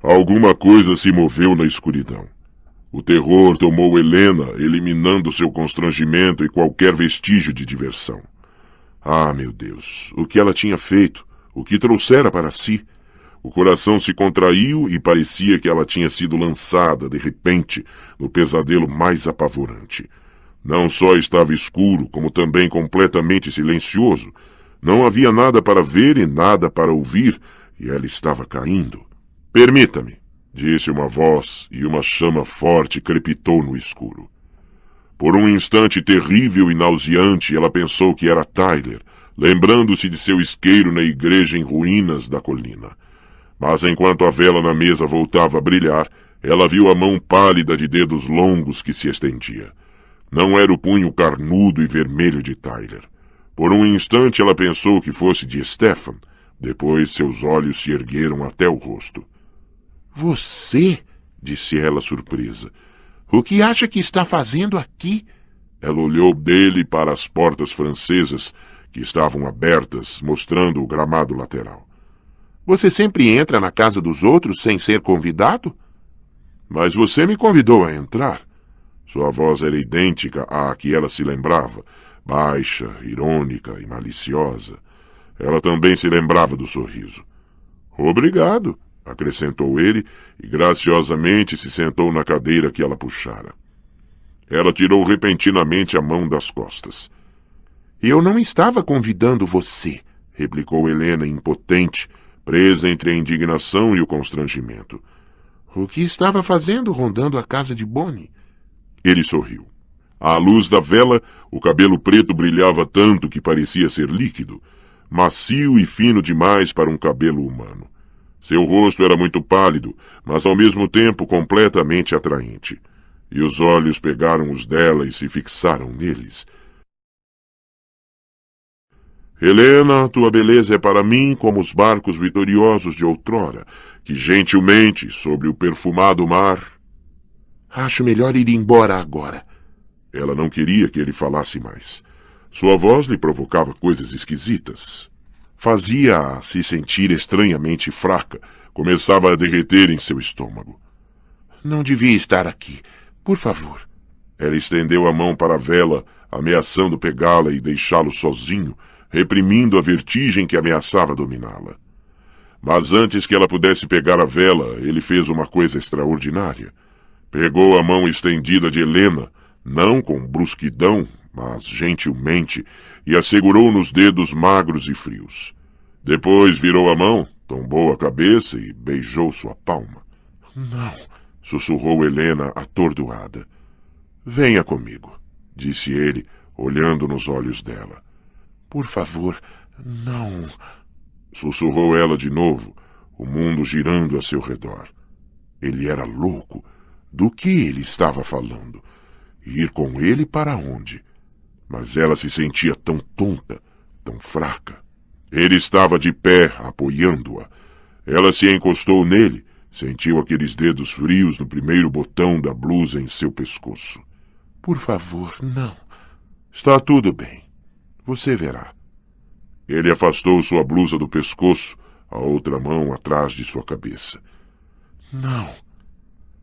Alguma coisa se moveu na escuridão. O terror tomou Helena, eliminando seu constrangimento e qualquer vestígio de diversão. Ah, meu Deus, o que ela tinha feito? O que trouxera para si? O coração se contraiu e parecia que ela tinha sido lançada, de repente, no pesadelo mais apavorante. Não só estava escuro, como também completamente silencioso. Não havia nada para ver e nada para ouvir, e ela estava caindo. Permita-me, disse uma voz, e uma chama forte crepitou no escuro. Por um instante terrível e nauseante, ela pensou que era Tyler, lembrando-se de seu isqueiro na igreja em ruínas da colina. Mas enquanto a vela na mesa voltava a brilhar, ela viu a mão pálida de dedos longos que se estendia. Não era o punho carnudo e vermelho de Tyler. Por um instante ela pensou que fosse de Stefan. Depois seus olhos se ergueram até o rosto. Você? Disse ela surpresa. O que acha que está fazendo aqui? Ela olhou dele para as portas francesas, que estavam abertas, mostrando o gramado lateral. Você sempre entra na casa dos outros sem ser convidado? Mas você me convidou a entrar. Sua voz era idêntica à que ela se lembrava, baixa, irônica e maliciosa. Ela também se lembrava do sorriso. Obrigado, acrescentou ele, e graciosamente se sentou na cadeira que ela puxara. Ela tirou repentinamente a mão das costas. Eu não estava convidando você, replicou Helena impotente, presa entre a indignação e o constrangimento. O que estava fazendo rondando a casa de Bonnie? Ele sorriu. À luz da vela, o cabelo preto brilhava tanto que parecia ser líquido, macio e fino demais para um cabelo humano. Seu rosto era muito pálido, mas ao mesmo tempo completamente atraente. E os olhos pegaram os dela e se fixaram neles. Helena, tua beleza é para mim como os barcos vitoriosos de outrora, que gentilmente, sobre o perfumado mar... Acho melhor ir embora agora. Ela não queria que ele falasse mais. Sua voz lhe provocava coisas esquisitas. Fazia-a se sentir estranhamente fraca. Começava a derreter em seu estômago. Não devia estar aqui. Por favor. Ela estendeu a mão para a vela, ameaçando pegá-la e deixá-lo sozinho, reprimindo a vertigem que ameaçava dominá-la. Mas antes que ela pudesse pegar a vela, ele fez uma coisa extraordinária. Pegou a mão estendida de Helena, não com brusquidão, mas gentilmente, e a segurou nos dedos magros e frios. Depois virou a mão, tombou a cabeça e beijou sua palma. Não, sussurrou Helena atordoada. Venha comigo, disse ele, olhando nos olhos dela. Por favor, não, sussurrou ela de novo, o mundo girando a seu redor. Ele era louco. Do que ele estava falando? Ir com ele para onde? Mas ela se sentia tão tonta, tão fraca. Ele estava de pé, apoiando-a. Ela se encostou nele, sentiu aqueles dedos frios no primeiro botão da blusa em seu pescoço. Por favor, não. Está tudo bem. Você verá. Ele afastou sua blusa do pescoço, a outra mão atrás de sua cabeça. Não.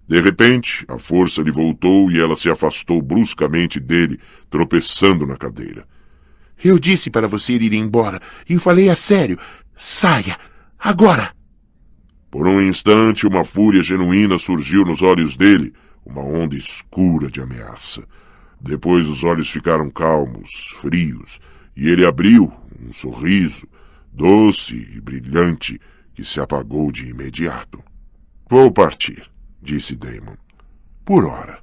De repente, a força lhe voltou e ela se afastou bruscamente dele, tropeçando na cadeira. Eu disse para você ir embora, e falei a sério. Saia! Agora! Por um instante, uma fúria genuína surgiu nos olhos dele, uma onda escura de ameaça. Depois os olhos ficaram calmos, frios, e ele abriu um sorriso, doce e brilhante, que se apagou de imediato. Vou partir, disse Damon. Por hora.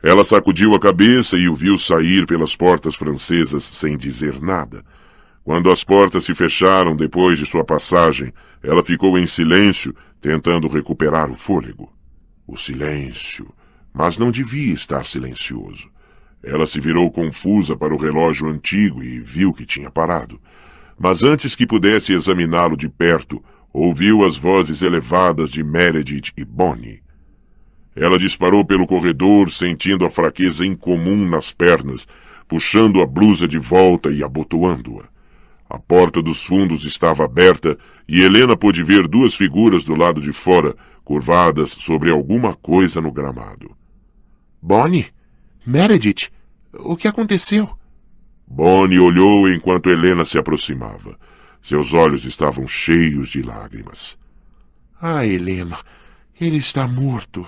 Ela sacudiu a cabeça e o viu sair pelas portas francesas sem dizer nada. Quando as portas se fecharam depois de sua passagem, ela ficou em silêncio, tentando recuperar o fôlego. O silêncio. Mas não devia estar silencioso. Ela se virou confusa para o relógio antigo e viu que tinha parado. Mas antes que pudesse examiná-lo de perto, ouviu as vozes elevadas de Meredith e Bonnie. Ela disparou pelo corredor, sentindo a fraqueza incomum nas pernas, puxando a blusa de volta e abotoando-a. A porta dos fundos estava aberta e Helena pôde ver duas figuras do lado de fora, curvadas sobre alguma coisa no gramado. Bonnie? Meredith? O que aconteceu? Bonnie olhou enquanto Helena se aproximava. Seus olhos estavam cheios de lágrimas. Ah, Helena, ele está morto.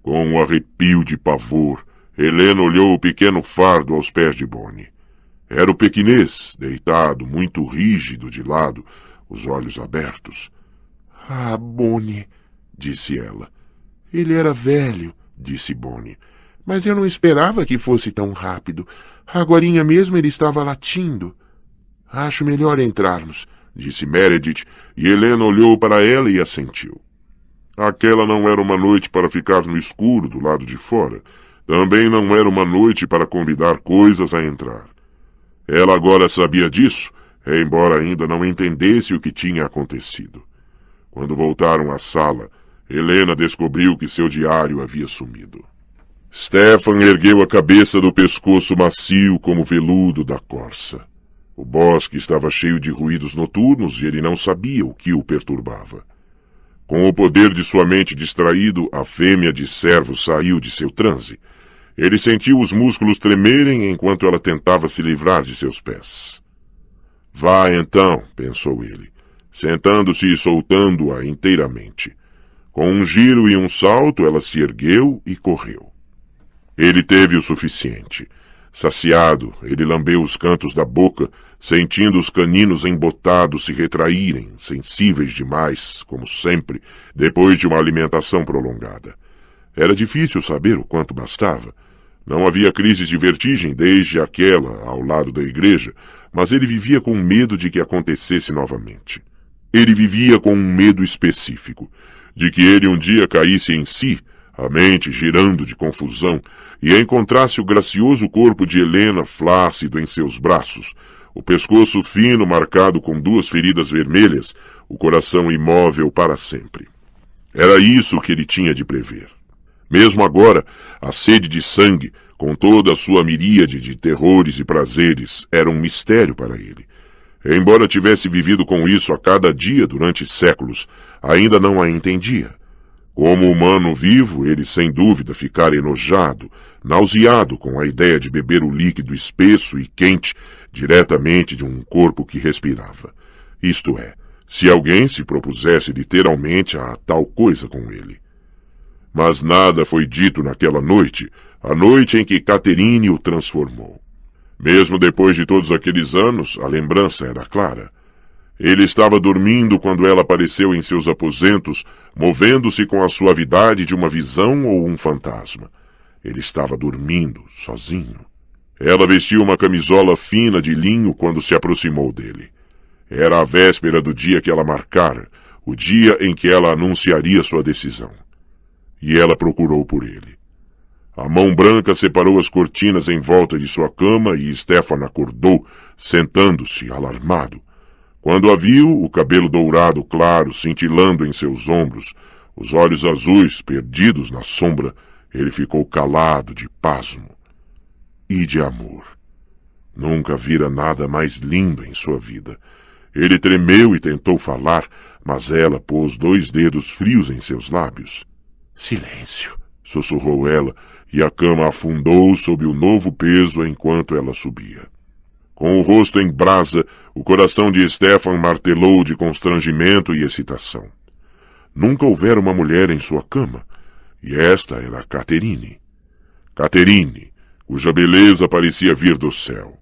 Com um arrepio de pavor, Helena olhou o pequeno fardo aos pés de Bonnie. Era o pequinês, deitado, muito rígido de lado, os olhos abertos. Ah, Bonnie, disse ela. Ele era velho, disse Bonnie. Mas eu não esperava que fosse tão rápido. Agorinha mesmo ele estava latindo. Acho melhor entrarmos, disse Meredith, e Helena olhou para ela e assentiu. Aquela não era uma noite para ficar no escuro do lado de fora. Também não era uma noite para convidar coisas a entrar. Ela agora sabia disso, embora ainda não entendesse o que tinha acontecido. Quando voltaram à sala, Helena descobriu que seu diário havia sumido. Stefan ergueu a cabeça do pescoço macio como veludo da corça. O bosque estava cheio de ruídos noturnos e ele não sabia o que o perturbava. Com o poder de sua mente distraído, a fêmea de servo saiu de seu transe. Ele sentiu os músculos tremerem enquanto ela tentava se livrar de seus pés. Vá então, pensou ele, sentando-se e soltando-a inteiramente. Com um giro e um salto, ela se ergueu e correu. Ele teve o suficiente. Saciado, ele lambeu os cantos da boca, sentindo os caninos embotados se retraírem, sensíveis demais, como sempre, depois de uma alimentação prolongada. Era difícil saber o quanto bastava. Não havia crise de vertigem desde aquela ao lado da igreja, mas ele vivia com medo de que acontecesse novamente. Ele vivia com um medo específico, de que ele um dia caísse em si, a mente girando de confusão, e encontrasse o gracioso corpo de Helena flácido em seus braços, o pescoço fino marcado com duas feridas vermelhas, o coração imóvel para sempre. Era isso que ele tinha de prever. Mesmo agora, a sede de sangue, com toda a sua miríade de terrores e prazeres, era um mistério para ele. Embora tivesse vivido com isso a cada dia durante séculos, ainda não a entendia. Como humano vivo, ele sem dúvida ficara enojado, nauseado com a ideia de beber o líquido espesso e quente diretamente de um corpo que respirava. Isto é, se alguém se propusesse literalmente a tal coisa com ele. Mas nada foi dito naquela noite, a noite em que Catherine o transformou. Mesmo depois de todos aqueles anos, a lembrança era clara. Ele estava dormindo quando ela apareceu em seus aposentos, movendo-se com a suavidade de uma visão ou um fantasma. Ele estava dormindo, sozinho. Ela vestia uma camisola fina de linho quando se aproximou dele. Era a véspera do dia que ela marcara, o dia em que ela anunciaria sua decisão. E ela procurou por ele. A mão branca separou as cortinas em volta de sua cama e Stefan acordou, sentando-se, alarmado. Quando a viu, o cabelo dourado claro cintilando em seus ombros, os olhos azuis perdidos na sombra, ele ficou calado de pasmo e de amor. Nunca vira nada mais lindo em sua vida. Ele tremeu e tentou falar, mas ela pôs 2 dedos frios em seus lábios. Silêncio, sussurrou ela, e a cama afundou sob o novo peso enquanto ela subia. Com o rosto em brasa, o coração de Stefan martelou de constrangimento e excitação. Nunca houvera uma mulher em sua cama, e esta era Catherine. Catherine, cuja beleza parecia vir do céu.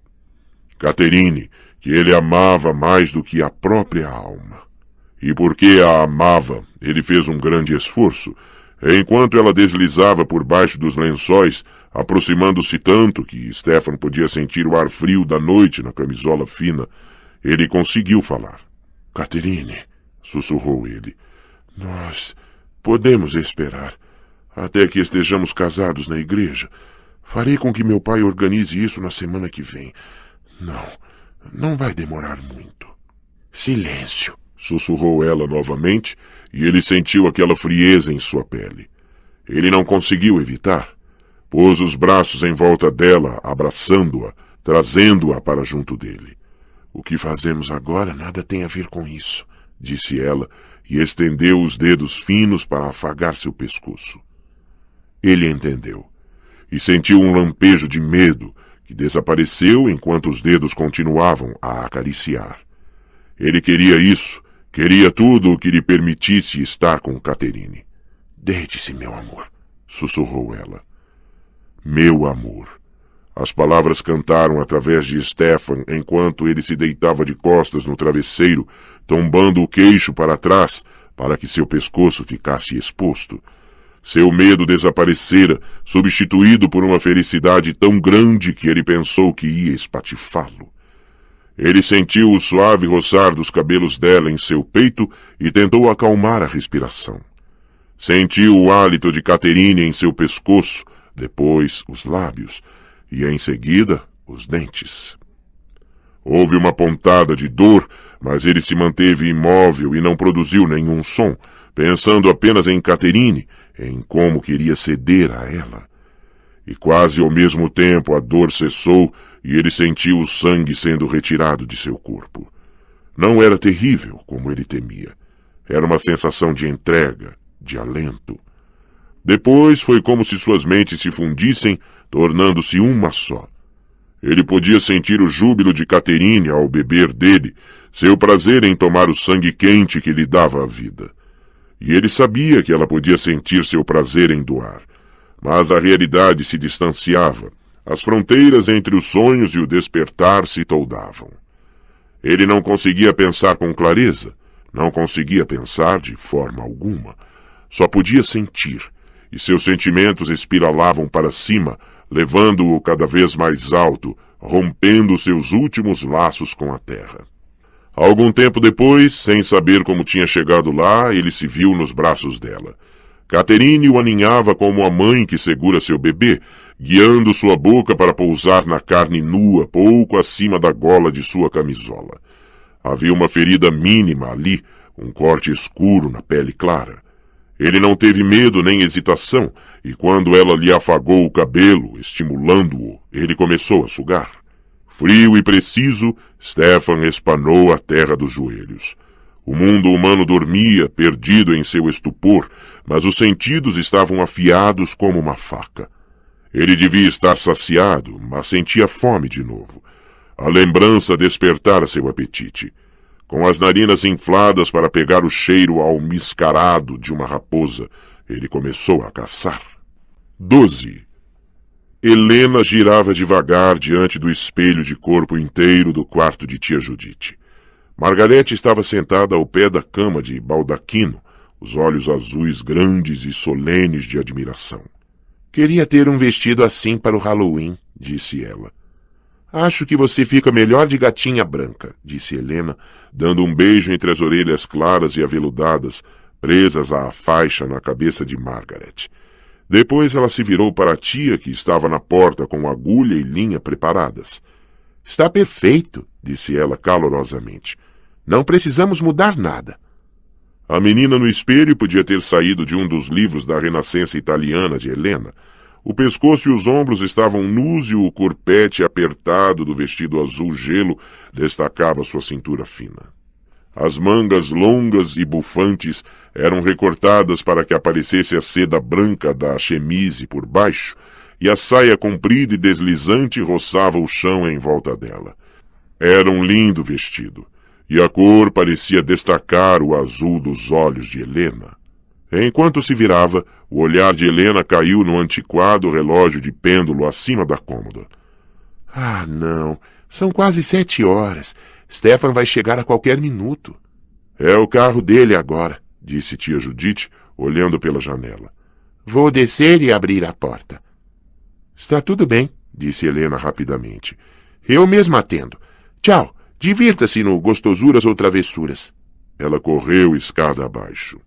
Catherine, que ele amava mais do que a própria alma. E porque a amava, ele fez um grande esforço. Enquanto ela deslizava por baixo dos lençóis, aproximando-se tanto que Stefan podia sentir o ar frio da noite na camisola fina, ele conseguiu falar. Catherine, sussurrou ele, nós podemos esperar até que estejamos casados na igreja. Farei com que meu pai organize isso na semana que vem. Não vai demorar muito. Silêncio, sussurrou ela novamente, e ele sentiu aquela frieza em sua pele. Ele não conseguiu evitar. Pôs os braços em volta dela, abraçando-a, trazendo-a para junto dele. O que fazemos agora nada tem a ver com isso, disse ela, e estendeu os dedos finos para afagar seu pescoço. Ele entendeu, e sentiu um lampejo de medo, que desapareceu enquanto os dedos continuavam a acariciar. Ele queria isso, queria tudo o que lhe permitisse estar com Catherine. Deite-se, meu amor, sussurrou ela. Meu amor. As palavras cantaram através de Stefan enquanto ele se deitava de costas no travesseiro, tombando o queixo para trás para que seu pescoço ficasse exposto. Seu medo desaparecera, substituído por uma felicidade tão grande que ele pensou que ia espatifá-lo. Ele sentiu o suave roçar dos cabelos dela em seu peito e tentou acalmar a respiração. Sentiu o hálito de Catherine em seu pescoço, depois os lábios, e em seguida os dentes. Houve uma pontada de dor, mas ele se manteve imóvel e não produziu nenhum som, pensando apenas em Catherine, em como queria ceder a ela. E quase ao mesmo tempo a dor cessou e ele sentiu o sangue sendo retirado de seu corpo. Não era terrível, como ele temia. Era uma sensação de entrega, de alento. Depois foi como se suas mentes se fundissem, tornando-se uma só. Ele podia sentir o júbilo de Catherine ao beber dele, seu prazer em tomar o sangue quente que lhe dava a vida. E ele sabia que ela podia sentir seu prazer em doar. Mas a realidade se distanciava. As fronteiras entre os sonhos e o despertar se toldavam. Ele não conseguia pensar com clareza, não conseguia pensar de forma alguma. Só podia sentir, e seus sentimentos espiralavam para cima, levando-o cada vez mais alto, rompendo seus últimos laços com a terra. Algum tempo depois, sem saber como tinha chegado lá, ele se viu nos braços dela. Catherine o aninhava como a mãe que segura seu bebê, guiando sua boca para pousar na carne nua, pouco acima da gola de sua camisola. Havia uma ferida mínima ali, um corte escuro na pele clara. Ele não teve medo nem hesitação, e quando ela lhe afagou o cabelo, estimulando-o, ele começou a sugar. Frio e preciso, Stefan espanou a terra dos joelhos. O mundo humano dormia, perdido em seu estupor, mas os sentidos estavam afiados como uma faca. Ele devia estar saciado, mas sentia fome de novo. A lembrança despertara seu apetite. Com as narinas infladas para pegar o cheiro almiscarado de uma raposa, ele começou a caçar. 12. Helena girava devagar diante do espelho de corpo inteiro do quarto de tia Judite. Margarete estava sentada ao pé da cama de baldaquino, os olhos azuis grandes e solenes de admiração. Queria ter um vestido assim para o Halloween, disse ela. Acho que você fica melhor de gatinha branca, disse Helena, dando um beijo entre as orelhas claras e aveludadas, presas à faixa na cabeça de Margaret. Depois ela se virou para a tia, que estava na porta com agulha e linha preparadas. Está perfeito, disse ela calorosamente. Não precisamos mudar nada. A menina no espelho podia ter saído de um dos livros da Renascença italiana de Helena. O pescoço e os ombros estavam nus e o corpete apertado do vestido azul gelo destacava sua cintura fina. As mangas longas e bufantes eram recortadas para que aparecesse a seda branca da chemise por baixo, e a saia comprida e deslizante roçava o chão em volta dela. Era um lindo vestido, e a cor parecia destacar o azul dos olhos de Helena. Enquanto se virava, o olhar de Helena caiu no antiquado relógio de pêndulo acima da cômoda. Ah, não. São quase 7 horas. Stefan vai chegar a qualquer minuto. É o carro dele agora, disse tia Judite, olhando pela janela. Vou descer e abrir a porta. Está tudo bem, disse Helena rapidamente. Eu mesma atendo. Tchau. Divirta-se no Gostosuras ou Travessuras. Ela correu escada abaixo.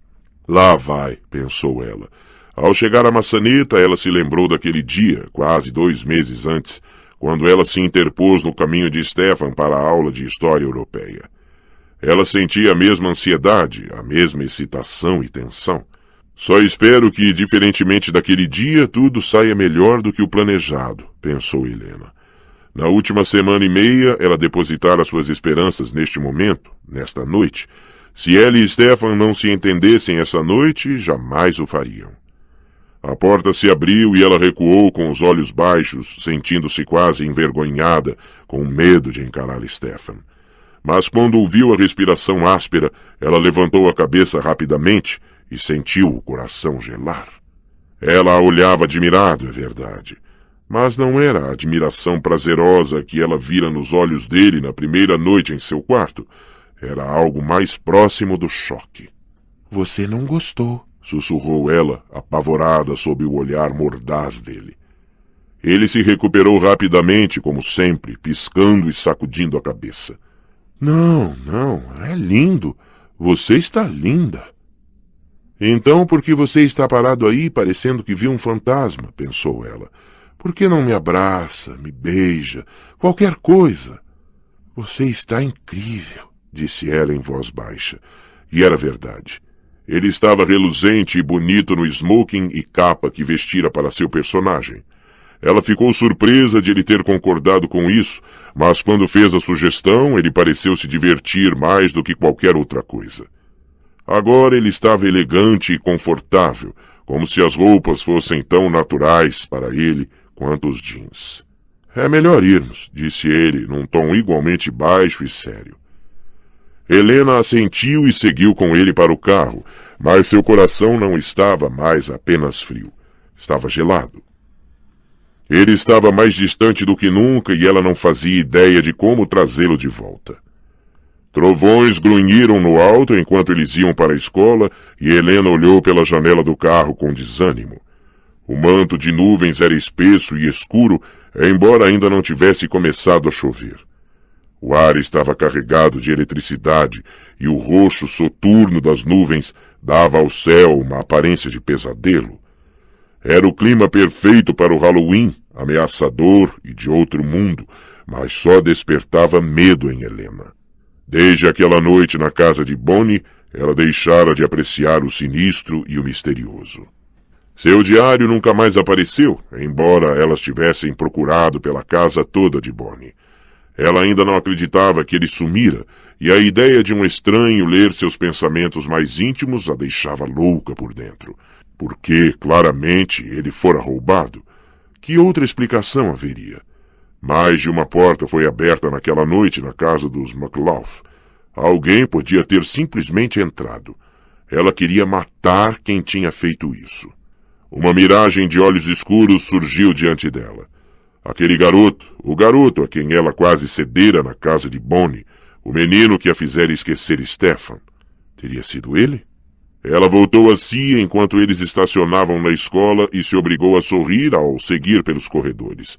Lá vai, pensou ela. Ao chegar à maçaneta, ela se lembrou daquele dia, quase 2 meses antes, quando ela se interpôs no caminho de Stefan para a aula de História Europeia. Ela sentia a mesma ansiedade, a mesma excitação e tensão. Só espero que, diferentemente daquele dia, tudo saia melhor do que o planejado, pensou Helena. Na última semana e meia, ela depositara suas esperanças neste momento, nesta noite. Se ela e Stefan não se entendessem essa noite, jamais o fariam. A porta se abriu e ela recuou com os olhos baixos, sentindo-se quase envergonhada, com medo de encarar Stefan. Mas quando ouviu a respiração áspera, ela levantou a cabeça rapidamente e sentiu o coração gelar. Ela a olhava admirado, é verdade. Mas não era a admiração prazerosa que ela vira nos olhos dele na primeira noite em seu quarto. Era algo mais próximo do choque. Você não gostou, sussurrou ela, apavorada sob o olhar mordaz dele. Ele se recuperou rapidamente, como sempre, piscando e sacudindo a cabeça. Não, é lindo. Você está linda. Então por que você está parado aí, parecendo que viu um fantasma? Pensou ela. Por que não me abraça, me beija, qualquer coisa? Você está incrível, disse ela em voz baixa. E era verdade. Ele estava reluzente e bonito no smoking e capa que vestira para seu personagem. Ela ficou surpresa de ele ter concordado com isso, mas quando fez a sugestão, ele pareceu se divertir mais do que qualquer outra coisa. Agora ele estava elegante e confortável, como se as roupas fossem tão naturais para ele quanto os jeans. É melhor irmos, disse ele, num tom igualmente baixo e sério. Helena assentiu e seguiu com ele para o carro, mas seu coração não estava mais apenas frio. Estava gelado. Ele estava mais distante do que nunca e ela não fazia ideia de como trazê-lo de volta. Trovões grunhiram no alto enquanto eles iam para a escola e Helena olhou pela janela do carro com desânimo. O manto de nuvens era espesso e escuro, embora ainda não tivesse começado a chover. O ar estava carregado de eletricidade e o roxo soturno das nuvens dava ao céu uma aparência de pesadelo. Era o clima perfeito para o Halloween, ameaçador e de outro mundo, mas só despertava medo em Helena. Desde aquela noite na casa de Bonnie, ela deixara de apreciar o sinistro e o misterioso. Seu diário nunca mais apareceu, embora elas tivessem procurado pela casa toda de Bonnie. Ela ainda não acreditava que ele sumira, e a ideia de um estranho ler seus pensamentos mais íntimos a deixava louca por dentro. Porque, claramente, ele fora roubado. Que outra explicação haveria? Mais de uma porta foi aberta naquela noite na casa dos McLaughlin. Alguém podia ter simplesmente entrado. Ela queria matar quem tinha feito isso. Uma miragem de olhos escuros surgiu diante dela. Aquele garoto, o garoto a quem ela quase cedera na casa de Bonnie, o menino que a fizera esquecer Stefan. Teria sido ele? Ela voltou a si enquanto eles estacionavam na escola e se obrigou a sorrir ao seguir pelos corredores.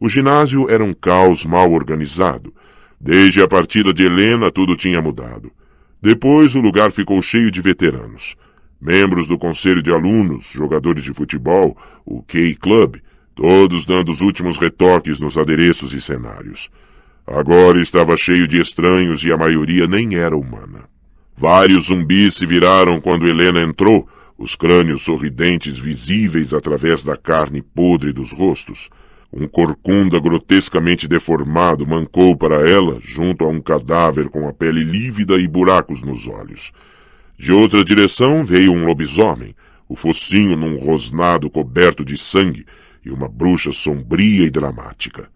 O ginásio era um caos mal organizado. Desde a partida de Helena, tudo tinha mudado. Depois, o lugar ficou cheio de veteranos. Membros do conselho de alunos, jogadores de futebol, o K-Club, todos dando os últimos retoques nos adereços e cenários. Agora estava cheio de estranhos e a maioria nem era humana. Vários zumbis se viraram quando Helena entrou, os crânios sorridentes visíveis através da carne podre dos rostos. Um corcunda grotescamente deformado mancou para ela, junto a um cadáver com a pele lívida e buracos nos olhos. De outra direção veio um lobisomem, o focinho num rosnado coberto de sangue, e uma bruxa sombria e dramática.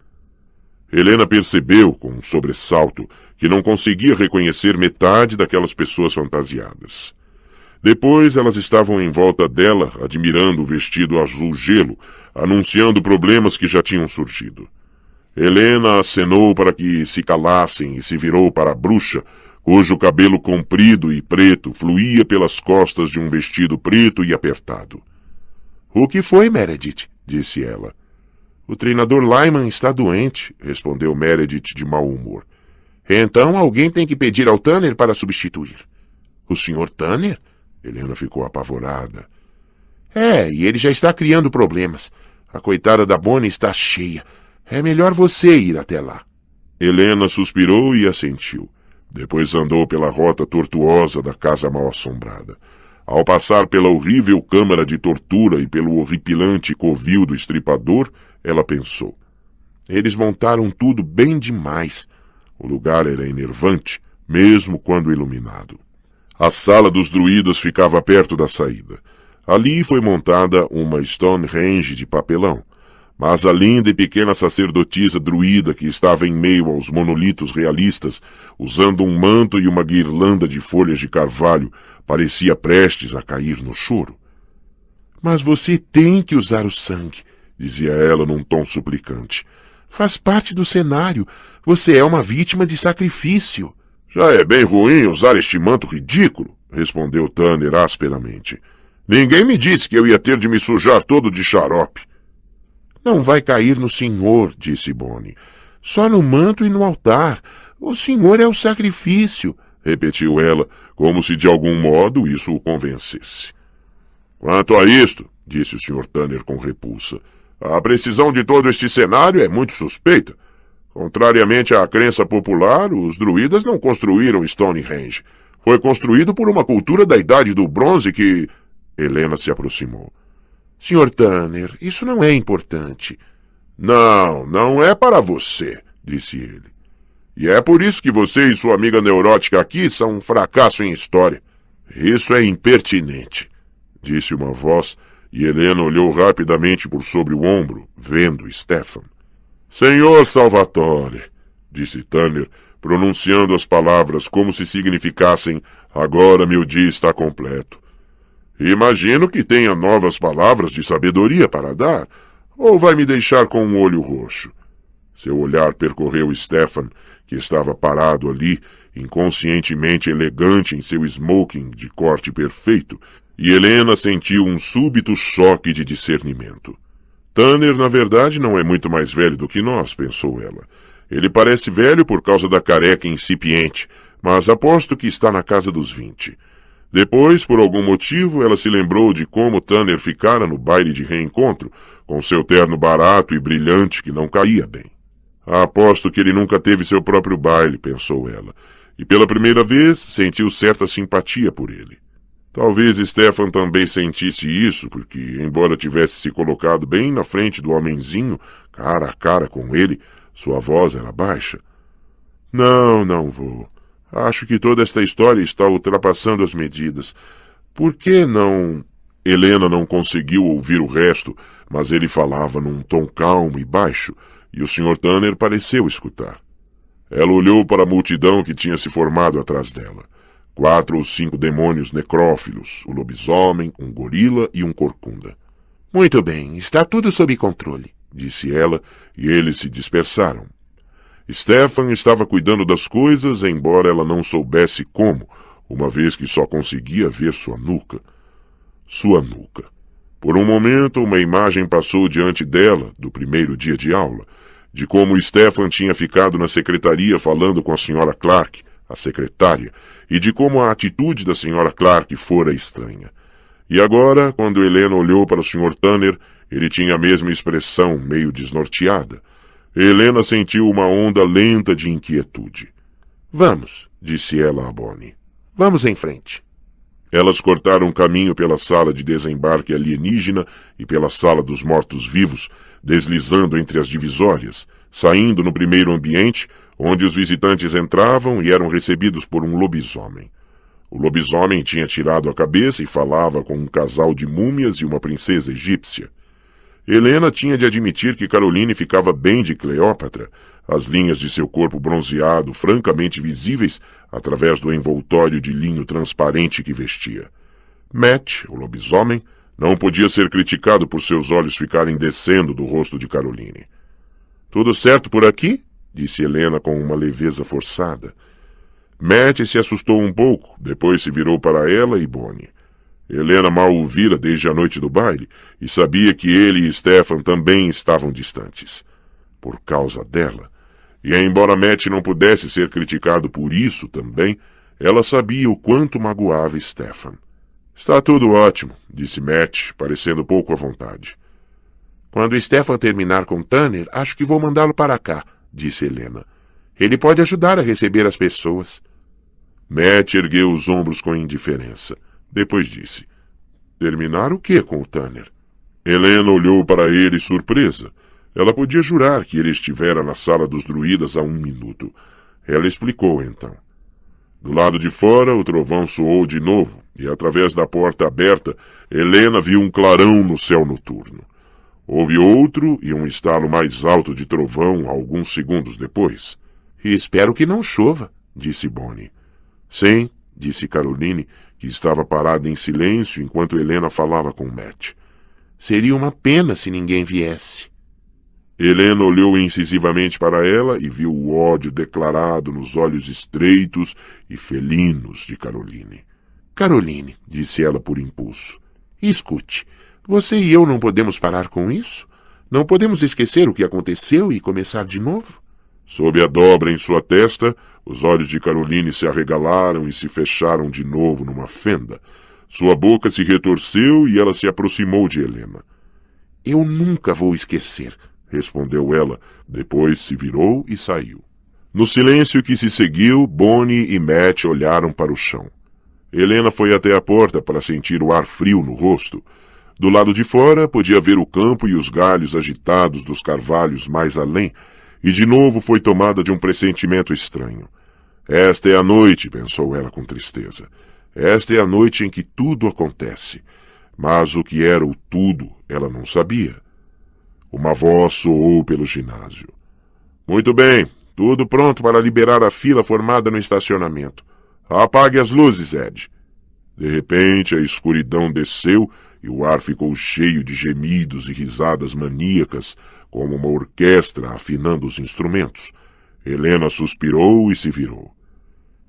Helena percebeu, com um sobressalto, que não conseguia reconhecer metade daquelas pessoas fantasiadas. Depois elas estavam em volta dela, admirando o vestido azul gelo, anunciando problemas que já tinham surgido. Helena acenou para que se calassem e se virou para a bruxa, cujo cabelo comprido e preto fluía pelas costas de um vestido preto e apertado. — O que foi, Meredith? — disse ela. — O treinador Lyman está doente — respondeu Meredith de mau humor. — Então alguém tem que pedir ao Tanner para substituir. — O Sr. Tanner? Helena ficou apavorada. — e ele já está criando problemas. A coitada da Bonnie está cheia. É melhor você ir até lá. Helena suspirou e assentiu. Depois andou pela rota tortuosa da casa mal-assombrada. Ao passar pela horrível câmara de tortura e pelo horripilante covil do estripador, ela pensou. Eles montaram tudo bem demais. O lugar era enervante, mesmo quando iluminado. A sala dos druidas ficava perto da saída. Ali foi montada uma Stonehenge de papelão. Mas a linda e pequena sacerdotisa druida que estava em meio aos monolitos realistas, usando um manto e uma guirlanda de folhas de carvalho, parecia prestes a cair no choro. — Mas você tem que usar o sangue, dizia ela num tom suplicante. Faz parte do cenário. Você é uma vítima de sacrifício. — Já é bem ruim usar este manto ridículo, respondeu Tanner asperamente. Ninguém me disse que eu ia ter de me sujar todo de xarope. Não vai cair no senhor, disse Bonnie. Só no manto e no altar. O senhor é o sacrifício, repetiu ela, como se de algum modo isso o convencesse. Quanto a isto, disse o Sr. Tanner com repulsa, a precisão de todo este cenário é muito suspeita. Contrariamente à crença popular, os druidas não construíram Stonehenge. Foi construído por uma cultura da Idade do Bronze que... Helena se aproximou. Sr. Tanner, isso não é importante. Não, não é para você, disse ele. E é por isso que você e sua amiga neurótica aqui são um fracasso em história. Isso é impertinente, disse uma voz, e Helena olhou rapidamente por sobre o ombro, vendo Stefan. Senhor Salvatore, disse Tanner, pronunciando as palavras como se significassem agora meu dia está completo. Imagino que tenha novas palavras de sabedoria para dar, ou vai me deixar com um olho roxo? Seu olhar percorreu Stefan, que estava parado ali, inconscientemente elegante em seu smoking de corte perfeito, e Helena sentiu um súbito choque de discernimento. Tanner, na verdade, não é muito mais velho do que nós, pensou ela. Ele parece velho por causa da careca incipiente, mas aposto que está na casa dos 20. Depois, por algum motivo, ela se lembrou de como Tanner ficara no baile de reencontro, com seu terno barato e brilhante que não caía bem. Aposto que ele nunca teve seu próprio baile, pensou ela, e pela primeira vez sentiu certa simpatia por ele. Talvez Stefan também sentisse isso, porque, embora tivesse se colocado bem na frente do homenzinho, cara a cara com ele, sua voz era baixa. Não vou. Acho que toda esta história está ultrapassando as medidas. Por que não... Helena não conseguiu ouvir o resto, mas ele falava num tom calmo e baixo, e o Sr. Tanner pareceu escutar. Ela olhou para a multidão que tinha se formado atrás dela. 4 ou 5 demônios necrófilos, o lobisomem, um gorila e um corcunda. Muito bem, está tudo sob controle, disse ela, e eles se dispersaram. Stefan estava cuidando das coisas, embora ela não soubesse como, uma vez que só conseguia ver sua nuca. Sua nuca. Por um momento, uma imagem passou diante dela, do primeiro dia de aula, de como Stefan tinha ficado na secretaria falando com a Sra. Clark, a secretária, e de como a atitude da Sra. Clark fora estranha. E agora, quando Helena olhou para o Sr. Tanner, ele tinha a mesma expressão, meio desnorteada. Helena sentiu uma onda lenta de inquietude. Vamos, disse ela a Bonnie. Vamos em frente. Elas cortaram caminho pela sala de desembarque alienígena e pela sala dos mortos-vivos, deslizando entre as divisórias, saindo no primeiro ambiente, onde os visitantes entravam e eram recebidos por um lobisomem. O lobisomem tinha tirado a cabeça e falava com um casal de múmias e uma princesa egípcia. Helena tinha de admitir que Caroline ficava bem de Cleópatra, as linhas de seu corpo bronzeado francamente visíveis através do envoltório de linho transparente que vestia. Matt, o lobisomem, não podia ser criticado por seus olhos ficarem descendo do rosto de Caroline. "Tudo certo por aqui?" disse Helena com uma leveza forçada. Matt se assustou um pouco, depois se virou para ela e Bonnie. Helena mal o vira desde a noite do baile e sabia que ele e Stefan também estavam distantes. Por causa dela. E embora Matt não pudesse ser criticado por isso também, ela sabia o quanto magoava Stefan. "Está tudo ótimo", disse Matt, parecendo pouco à vontade. "Quando Stefan terminar com Tanner, acho que vou mandá-lo para cá", disse Helena. "Ele pode ajudar a receber as pessoas." Matt ergueu os ombros com indiferença. Depois disse: "Terminar o quê com o Tanner?" Helena olhou para ele surpresa. Ela podia jurar que ele estivera na sala dos druidas há 1 minuto. Ela explicou então. Do lado de fora, o trovão soou de novo, e através da porta aberta, Helena viu um clarão no céu noturno. Houve outro e um estalo mais alto de trovão alguns segundos depois. "E espero que não chova", disse Bonnie. "Sim", disse Caroline, que estava parada em silêncio enquanto Helena falava com Matt. "Seria uma pena se ninguém viesse." Helena olhou incisivamente para ela e viu o ódio declarado nos olhos estreitos e felinos de Caroline. "Caroline", disse ela por impulso, "escute, você e eu não podemos parar com isso? Não podemos esquecer o que aconteceu e começar de novo?" Sob a dobra em sua testa, os olhos de Caroline se arregalaram e se fecharam de novo numa fenda. Sua boca se retorceu e ela se aproximou de Helena. "Eu nunca vou esquecer", respondeu ela, depois se virou e saiu. No silêncio que se seguiu, Bonnie e Matt olharam para o chão. Helena foi até a porta para sentir o ar frio no rosto. Do lado de fora, podia ver o campo e os galhos agitados dos carvalhos mais além, e de novo foi tomada de um pressentimento estranho. Esta é a noite, pensou ela com tristeza. Esta é a noite em que tudo acontece. Mas o que era o tudo, ela não sabia. Uma voz soou pelo ginásio. "Muito bem, tudo pronto para liberar a fila formada no estacionamento. Apague as luzes, Ed." De repente, a escuridão desceu e o ar ficou cheio de gemidos e risadas maníacas, como uma orquestra afinando os instrumentos. Helena suspirou e se virou.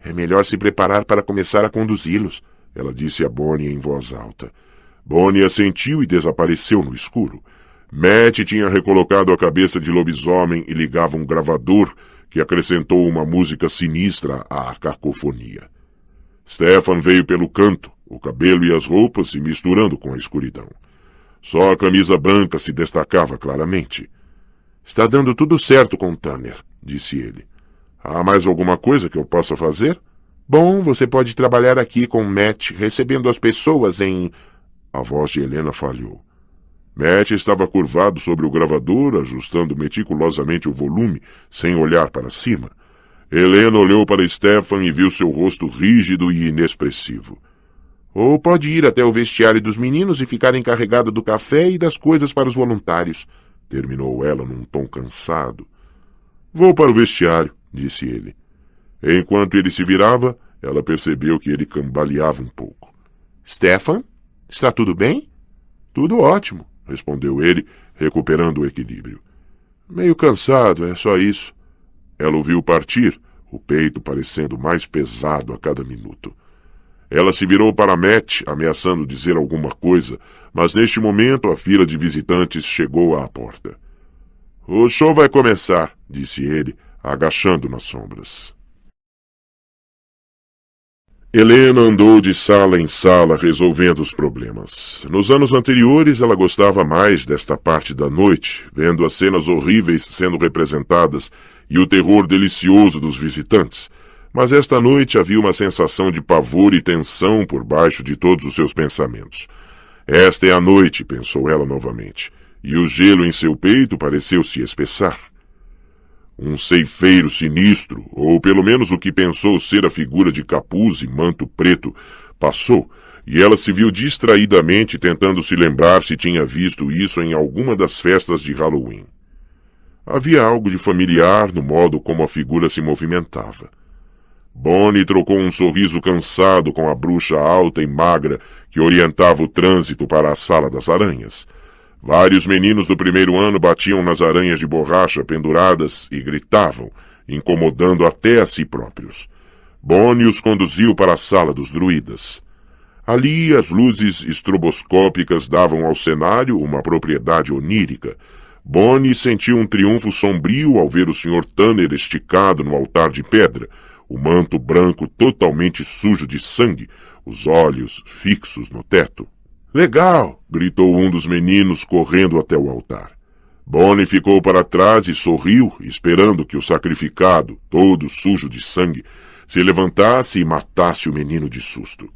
"É melhor se preparar para começar a conduzi-los", ela disse a Bonnie em voz alta. Bonnie assentiu e desapareceu no escuro. Matt tinha recolocado a cabeça de lobisomem e ligava um gravador que acrescentou uma música sinistra à cacofonia. Stefan veio pelo canto, o cabelo e as roupas se misturando com a escuridão. Só a camisa branca se destacava claramente. "Está dando tudo certo com Tanner", disse ele. Há mais alguma coisa que eu possa fazer? Bom, você pode trabalhar aqui com Matt, recebendo as pessoas em... A voz de Helena falhou. Matt estava curvado sobre o gravador, ajustando meticulosamente o volume, sem olhar para cima. Helena olhou para Stefan e viu seu rosto rígido e inexpressivo. Ou pode ir até o vestiário dos meninos e ficar encarregado do café e das coisas para os voluntários, terminou ela num tom cansado. Vou para o vestiário, disse ele. Enquanto ele se virava, ela percebeu que ele cambaleava um pouco. Stefan, está tudo bem? Tudo ótimo, respondeu ele, recuperando o equilíbrio. Meio cansado, é só isso. Ela o viu partir, o peito parecendo mais pesado a cada minuto. Ela se virou para Matt, ameaçando dizer alguma coisa, mas neste momento a fila de visitantes chegou à porta. O show vai começar, disse ele, agachando nas sombras. Helena andou de sala em sala resolvendo os problemas. Nos anos anteriores ela gostava mais desta parte da noite, vendo as cenas horríveis sendo representadas e o terror delicioso dos visitantes. Mas esta noite havia uma sensação de pavor e tensão por baixo de todos os seus pensamentos. Esta é a noite, pensou ela novamente, e o gelo em seu peito pareceu se espessar. Um ceifeiro sinistro, ou pelo menos o que pensou ser a figura de capuz e manto preto, passou, e ela se viu distraidamente tentando se lembrar se tinha visto isso em alguma das festas de Halloween. Havia algo de familiar no modo como a figura se movimentava. Bonnie trocou um sorriso cansado com a bruxa alta e magra que orientava o trânsito para a sala das aranhas. Vários meninos do primeiro ano batiam nas aranhas de borracha penduradas e gritavam, incomodando até a si próprios. Bonnie os conduziu para a sala dos druidas. Ali, as luzes estroboscópicas davam ao cenário uma propriedade onírica. Bonnie sentiu um triunfo sombrio ao ver o Sr. Tanner esticado no altar de pedra, o manto branco totalmente sujo de sangue, os olhos fixos no teto. Legal! Gritou um dos meninos correndo até o altar. Bonnie ficou para trás e sorriu, esperando que o sacrificado, todo sujo de sangue, se levantasse e matasse o menino de susto.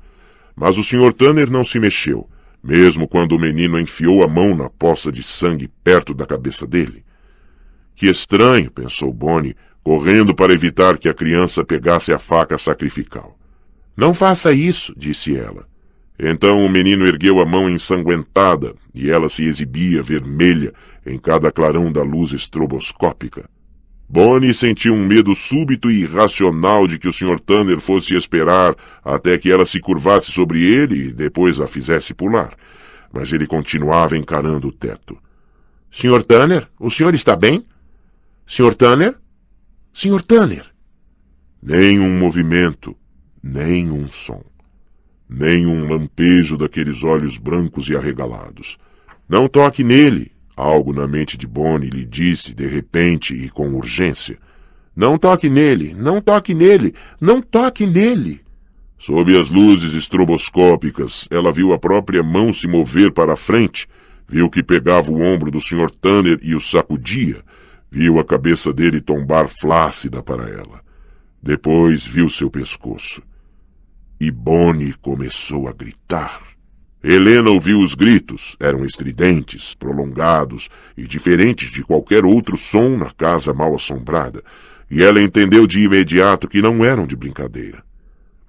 Mas o Sr. Tanner não se mexeu, mesmo quando o menino enfiou a mão na poça de sangue perto da cabeça dele. Que estranho, pensou Bonnie, correndo para evitar que a criança pegasse a faca sacrificial. Não faça isso, disse ela. Então o menino ergueu a mão ensanguentada e ela se exibia vermelha em cada clarão da luz estroboscópica. Bonnie sentiu um medo súbito e irracional de que o Sr. Tanner fosse esperar até que ela se curvasse sobre ele e depois a fizesse pular. Mas ele continuava encarando o teto. Sr. Tanner, o senhor está bem? Sr. Tanner? Sr. Tanner! Nem um movimento, nem um som. Nem um lampejo daqueles olhos brancos e arregalados. Não toque nele, algo na mente de Bonnie lhe disse de repente e com urgência. Não toque nele, não toque nele, não toque nele. Sob as luzes estroboscópicas, ela viu a própria mão se mover para a frente, viu que pegava o ombro do Sr. Tanner e o sacudia, viu a cabeça dele tombar flácida para ela. Depois viu seu pescoço. E Bonnie começou a gritar. Helena ouviu os gritos, eram estridentes, prolongados e diferentes de qualquer outro som na casa mal assombrada, e ela entendeu de imediato que não eram de brincadeira.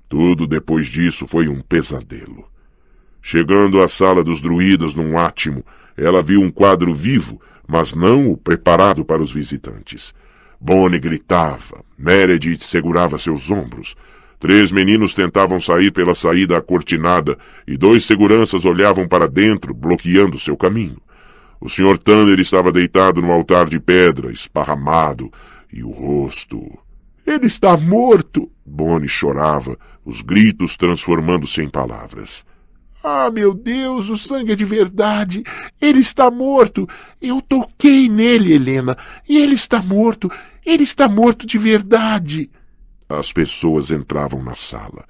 Tudo depois disso foi um pesadelo. Chegando à sala dos druidas num átimo, ela viu um quadro vivo, mas não o preparado para os visitantes. Bonnie gritava, Meredith segurava seus ombros. 3 meninos tentavam sair pela saída acortinada e 2 seguranças olhavam para dentro, bloqueando seu caminho. O Sr. Tanner estava deitado no altar de pedra, esparramado, e o rosto... Ele está morto! Bonnie chorava, os gritos transformando-se em palavras. Ah, meu Deus, o sangue é de verdade! Ele está morto! Eu toquei nele, Helena, e ele está morto! Ele está morto de verdade! As pessoas entravam na sala.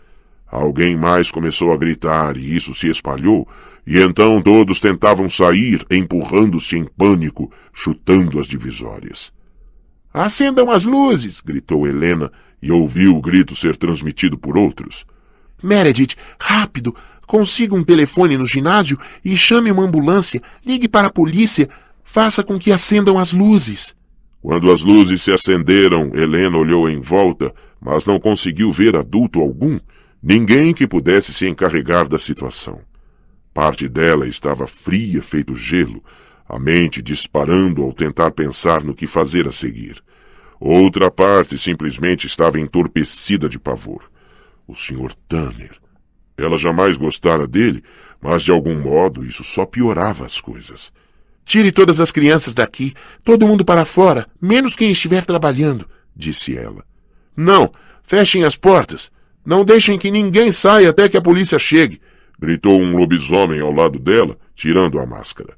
Alguém mais começou a gritar e isso se espalhou, e então todos tentavam sair, empurrando-se em pânico, chutando as divisórias. Acendam as luzes! Gritou Helena e ouviu o grito ser transmitido por outros. Meredith, rápido! Consiga um telefone no ginásio e chame uma ambulância. Ligue para a polícia. Faça com que acendam as luzes. Quando as luzes se acenderam, Helena olhou em volta, mas não conseguiu ver adulto algum, ninguém que pudesse se encarregar da situação. Parte dela estava fria, feito gelo, a mente disparando ao tentar pensar no que fazer a seguir. Outra parte simplesmente estava entorpecida de pavor. O Sr. Tanner. Ela jamais gostara dele, mas de algum modo isso só piorava as coisas. Tire todas as crianças daqui, todo mundo para fora, menos quem estiver trabalhando, disse ela. Não, fechem as portas. Não deixem que ninguém saia até que a polícia chegue, gritou um lobisomem ao lado dela, tirando a máscara.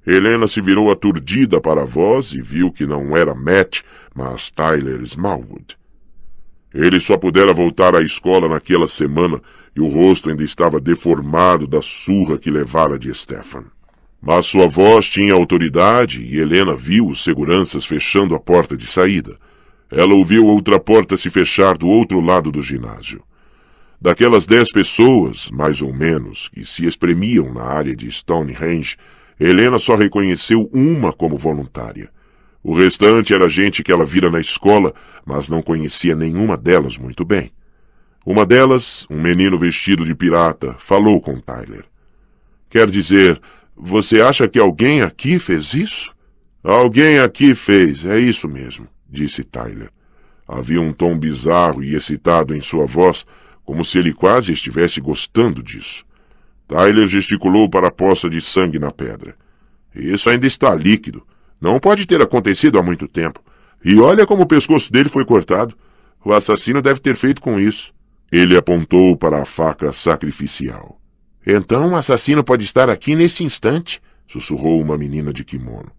Helena se virou aturdida para a voz e viu que não era Matt, mas Tyler Smallwood. Ele só pudera voltar à escola naquela semana e o rosto ainda estava deformado da surra que levara de Stefan. Mas sua voz tinha autoridade e Helena viu os seguranças fechando a porta de saída. Ela ouviu outra porta se fechar do outro lado do ginásio. Daquelas 10 pessoas, mais ou menos, que se espremiam na área de Stonehenge, Helena só reconheceu uma como voluntária. O restante era gente que ela vira na escola, mas não conhecia nenhuma delas muito bem. Uma delas, um menino vestido de pirata, falou com Tyler. Quer dizer, você acha que alguém aqui fez isso? Alguém aqui fez, é isso mesmo, disse Tyler. Havia um tom bizarro e excitado em sua voz, como se ele quase estivesse gostando disso. Tyler gesticulou para a poça de sangue na pedra. Isso ainda está líquido. Não pode ter acontecido há muito tempo. E olha como o pescoço dele foi cortado. O assassino deve ter feito com isso. Ele apontou para a faca sacrificial. Então o assassino pode estar aqui nesse instante, sussurrou uma menina de kimono.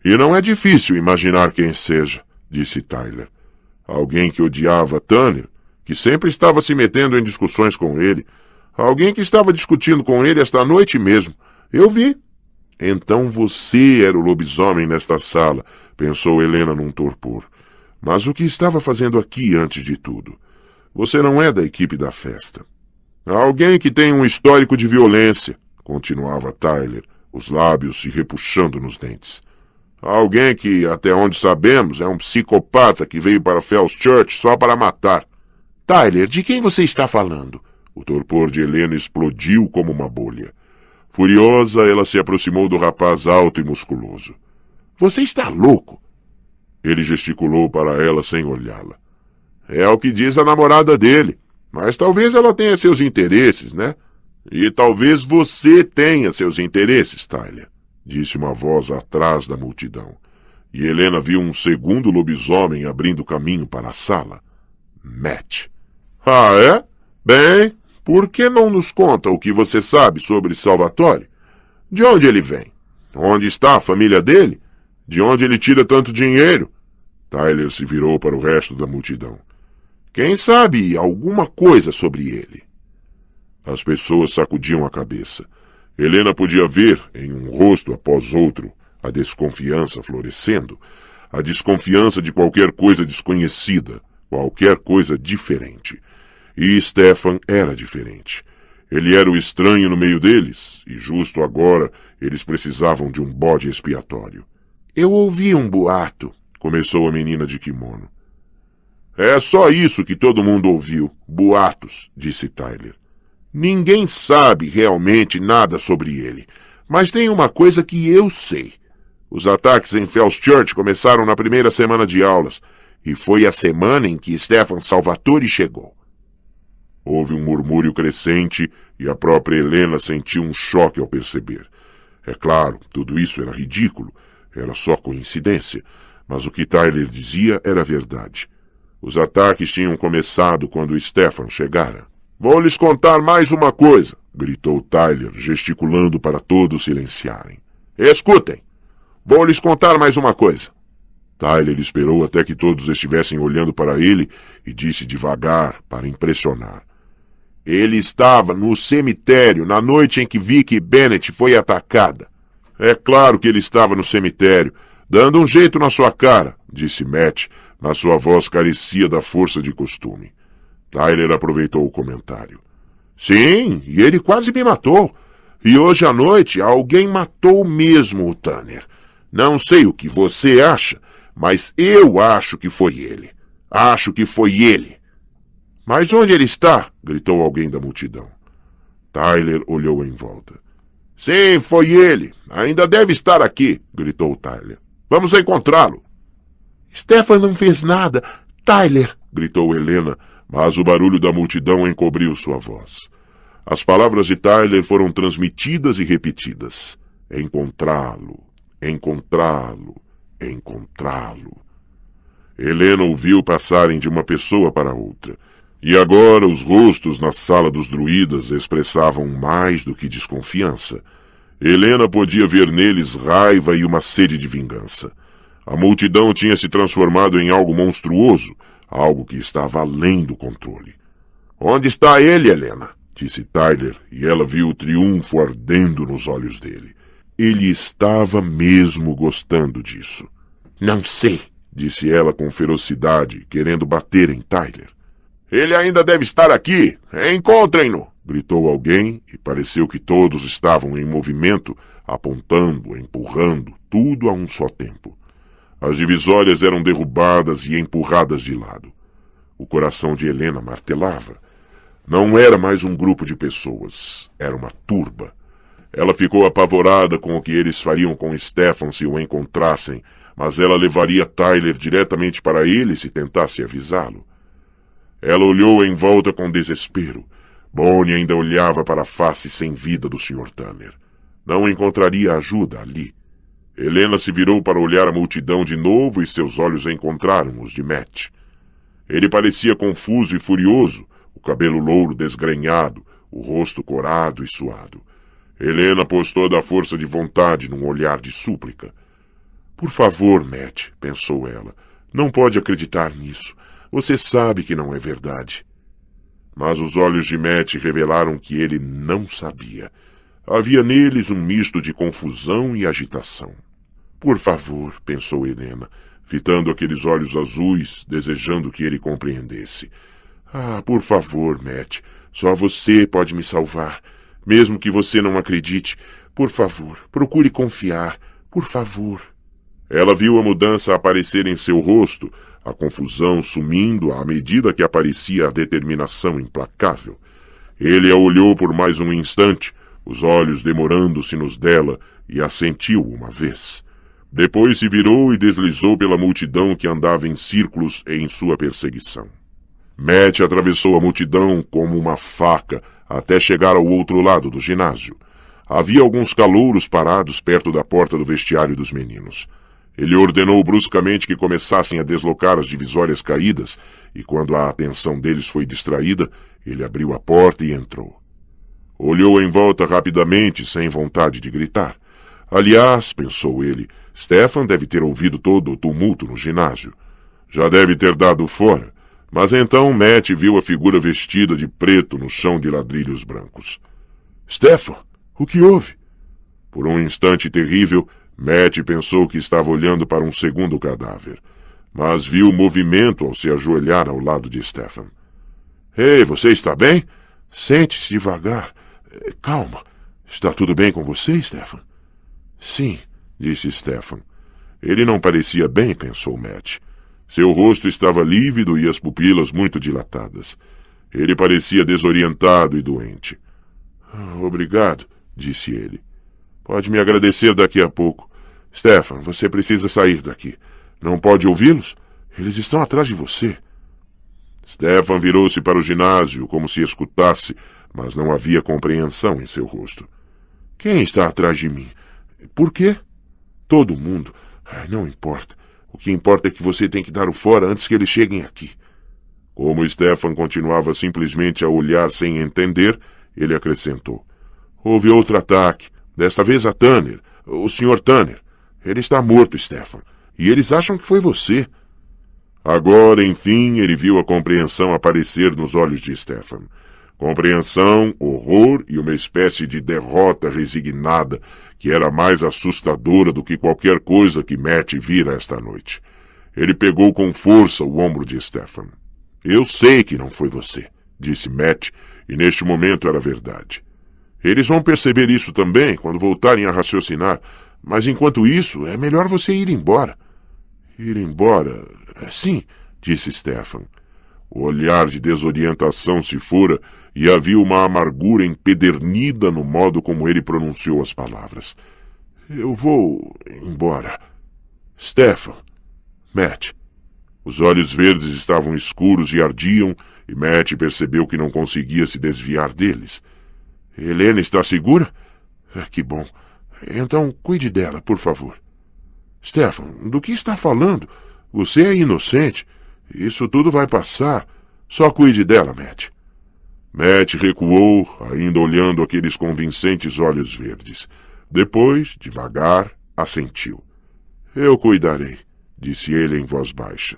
E não é difícil imaginar quem seja, disse Tyler. Alguém que odiava Tanner, que sempre estava se metendo em discussões com ele. Alguém que estava discutindo com ele esta noite mesmo. Eu vi. Então você era o lobisomem nesta sala, pensou Helena num torpor. Mas o que estava fazendo aqui antes de tudo? Você não é da equipe da festa. Alguém que tem um histórico de violência, continuava Tyler, os lábios se repuxando nos dentes. Alguém que, até onde sabemos, é um psicopata que veio para Fells Church só para matar. Tyler, de quem você está falando? O torpor de Helena explodiu como uma bolha. Furiosa, ela se aproximou do rapaz alto e musculoso. Você está louco? Ele gesticulou para ela sem olhá-la. É o que diz a namorada dele. Mas talvez ela tenha seus interesses, né? E talvez você tenha seus interesses, Tyler, disse uma voz atrás da multidão. E Helena viu um segundo lobisomem abrindo caminho para a sala. Matt. Ah, é? Bem, por que não nos conta o que você sabe sobre Salvatore? De onde ele vem? Onde está a família dele? De onde ele tira tanto dinheiro? Tyler se virou para o resto da multidão. Quem sabe alguma coisa sobre ele? As pessoas sacudiam a cabeça. Helena podia ver, em um rosto após outro, a desconfiança florescendo, a desconfiança de qualquer coisa desconhecida, qualquer coisa diferente. E Stefan era diferente. Ele era o estranho no meio deles, e justo agora eles precisavam de um bode expiatório. Eu ouvi um boato, começou a menina de kimono. É só isso que todo mundo ouviu, boatos, disse Tyler. Ninguém sabe realmente nada sobre ele, mas tem uma coisa que eu sei. Os ataques em Fells Church começaram na primeira semana de aulas, e foi a semana em que Stefan Salvatore chegou. Houve um murmúrio crescente e a própria Helena sentiu um choque ao perceber. É claro, tudo isso era ridículo, era só coincidência, mas o que Tyler dizia era verdade. Os ataques tinham começado quando Stefan chegara. Vou lhes contar mais uma coisa, gritou Tyler, gesticulando para todos silenciarem. Escutem! Vou lhes contar mais uma coisa. Tyler esperou até que todos estivessem olhando para ele e disse devagar, para impressionar. Ele estava no cemitério na noite em que Vicky Bennett foi atacada. É claro que ele estava no cemitério, dando um jeito na sua cara, disse Matt, na sua voz carecia da força de costume. Tyler aproveitou o comentário. Sim, e ele quase me matou. E hoje à noite alguém matou mesmo o Tanner. Não sei o que você acha, mas eu acho que foi ele. Acho que foi ele. Mas onde ele está? Gritou alguém da multidão. Tyler olhou em volta. Sim, foi ele. Ainda deve estar aqui, gritou Tyler. Vamos encontrá-lo. Stefan não fez nada. Tyler, gritou Helena, mas o barulho da multidão encobriu sua voz. As palavras de Tyler foram transmitidas e repetidas. Encontrá-lo, encontrá-lo, encontrá-lo. Helena ouviu passarem de uma pessoa para outra. E agora os rostos na sala dos druidas expressavam mais do que desconfiança. Helena podia ver neles raiva e uma sede de vingança. A multidão tinha se transformado em algo monstruoso, algo que estava além do controle. Onde está ele, Helena? Disse Tyler, e ela viu o triunfo ardendo nos olhos dele. Ele estava mesmo gostando disso. Não sei, disse ela com ferocidade, querendo bater em Tyler. Ele ainda deve estar aqui! Encontrem-no! Gritou alguém, e pareceu que todos estavam em movimento, apontando, empurrando, tudo a um só tempo. As divisórias eram derrubadas e empurradas de lado. O coração de Helena martelava. Não era mais um grupo de pessoas, era uma turba. Ela ficou apavorada com o que eles fariam com Stefan se o encontrassem, mas ela levaria Tyler diretamente para ele se tentasse avisá-lo. Ela olhou em volta com desespero. Bonnie ainda olhava para a face sem vida do Sr. Tanner. Não encontraria ajuda ali. Helena se virou para olhar a multidão de novo e seus olhos encontraram os de Matt. Ele parecia confuso e furioso, o cabelo louro desgrenhado, o rosto corado e suado. Helena pôs toda a força de vontade num olhar de súplica. Por favor, Matt, pensou ela, não pode acreditar nisso. Você sabe que não é verdade. Mas os olhos de Matt revelaram que ele não sabia. Havia neles um misto de confusão e agitação. Por favor, pensou Helena, fitando aqueles olhos azuis, desejando que ele compreendesse. Ah, por favor, Matt, só você pode me salvar. Mesmo que você não acredite, por favor, procure confiar, por favor. Ela viu a mudança aparecer em seu rosto, a confusão sumindo à medida que aparecia a determinação implacável. Ele a olhou por mais um instante, os olhos demorando-se nos dela, e a sentiu uma vez. Depois se virou e deslizou pela multidão que andava em círculos em sua perseguição. Matt atravessou a multidão como uma faca até chegar ao outro lado do ginásio. Havia alguns calouros parados perto da porta do vestiário dos meninos. Ele ordenou bruscamente que começassem a deslocar as divisórias caídas, e quando a atenção deles foi distraída, ele abriu a porta e entrou. Olhou em volta rapidamente, sem vontade de gritar. Aliás, pensou ele, Stefan deve ter ouvido todo o tumulto no ginásio. Já deve ter dado fora, mas então Matt viu a figura vestida de preto no chão de ladrilhos brancos. Stefan, o que houve? Por um instante terrível, Matt pensou que estava olhando para um segundo cadáver, mas viu movimento ao se ajoelhar ao lado de Stefan. Ei, você está bem? Sente-se devagar. Calma. Está tudo bem com você, Stefan? Sim, disse Stefan. Ele não parecia bem, pensou Matt. Seu rosto estava lívido e as pupilas muito dilatadas. Ele parecia desorientado e doente. Obrigado, disse ele. Pode me agradecer daqui a pouco. Stefan, você precisa sair daqui. Não pode ouvi-los? Eles estão atrás de você. Stefan virou-se para o ginásio como se escutasse, mas não havia compreensão em seu rosto. Quem está atrás de mim? Por quê? Todo mundo. Não importa. O que importa é que você tem que dar o fora antes que eles cheguem aqui. Como Stefan continuava simplesmente a olhar sem entender, ele acrescentou. Houve outro ataque. Desta vez a Tanner. O Sr. Tanner. Ele está morto, Stefan. E eles acham que foi você. Agora, enfim, ele viu a compreensão aparecer nos olhos de Stefan. Compreensão, horror e uma espécie de derrota resignada que era mais assustadora do que qualquer coisa que Matt vira esta noite. Ele pegou com força o ombro de Stefan. Eu sei que não foi você, disse Matt, e neste momento era verdade. Eles vão perceber isso também quando voltarem a raciocinar, mas enquanto isso, é melhor você ir embora. Ir embora? Sim, disse Stefan. O olhar de desorientação se fora e havia uma amargura empedernida no modo como ele pronunciou as palavras. Eu vou embora. Stefan. Matt. Os olhos verdes estavam escuros e ardiam, e Matt percebeu que não conseguia se desviar deles. Helena está segura? Que bom. Então, cuide dela, por favor. Stefan, do que está falando? Você é inocente. Isso tudo vai passar. Só cuide dela, Matt. Matt recuou, ainda olhando aqueles convincentes olhos verdes. Depois, devagar, assentiu. Eu cuidarei, disse ele em voz baixa.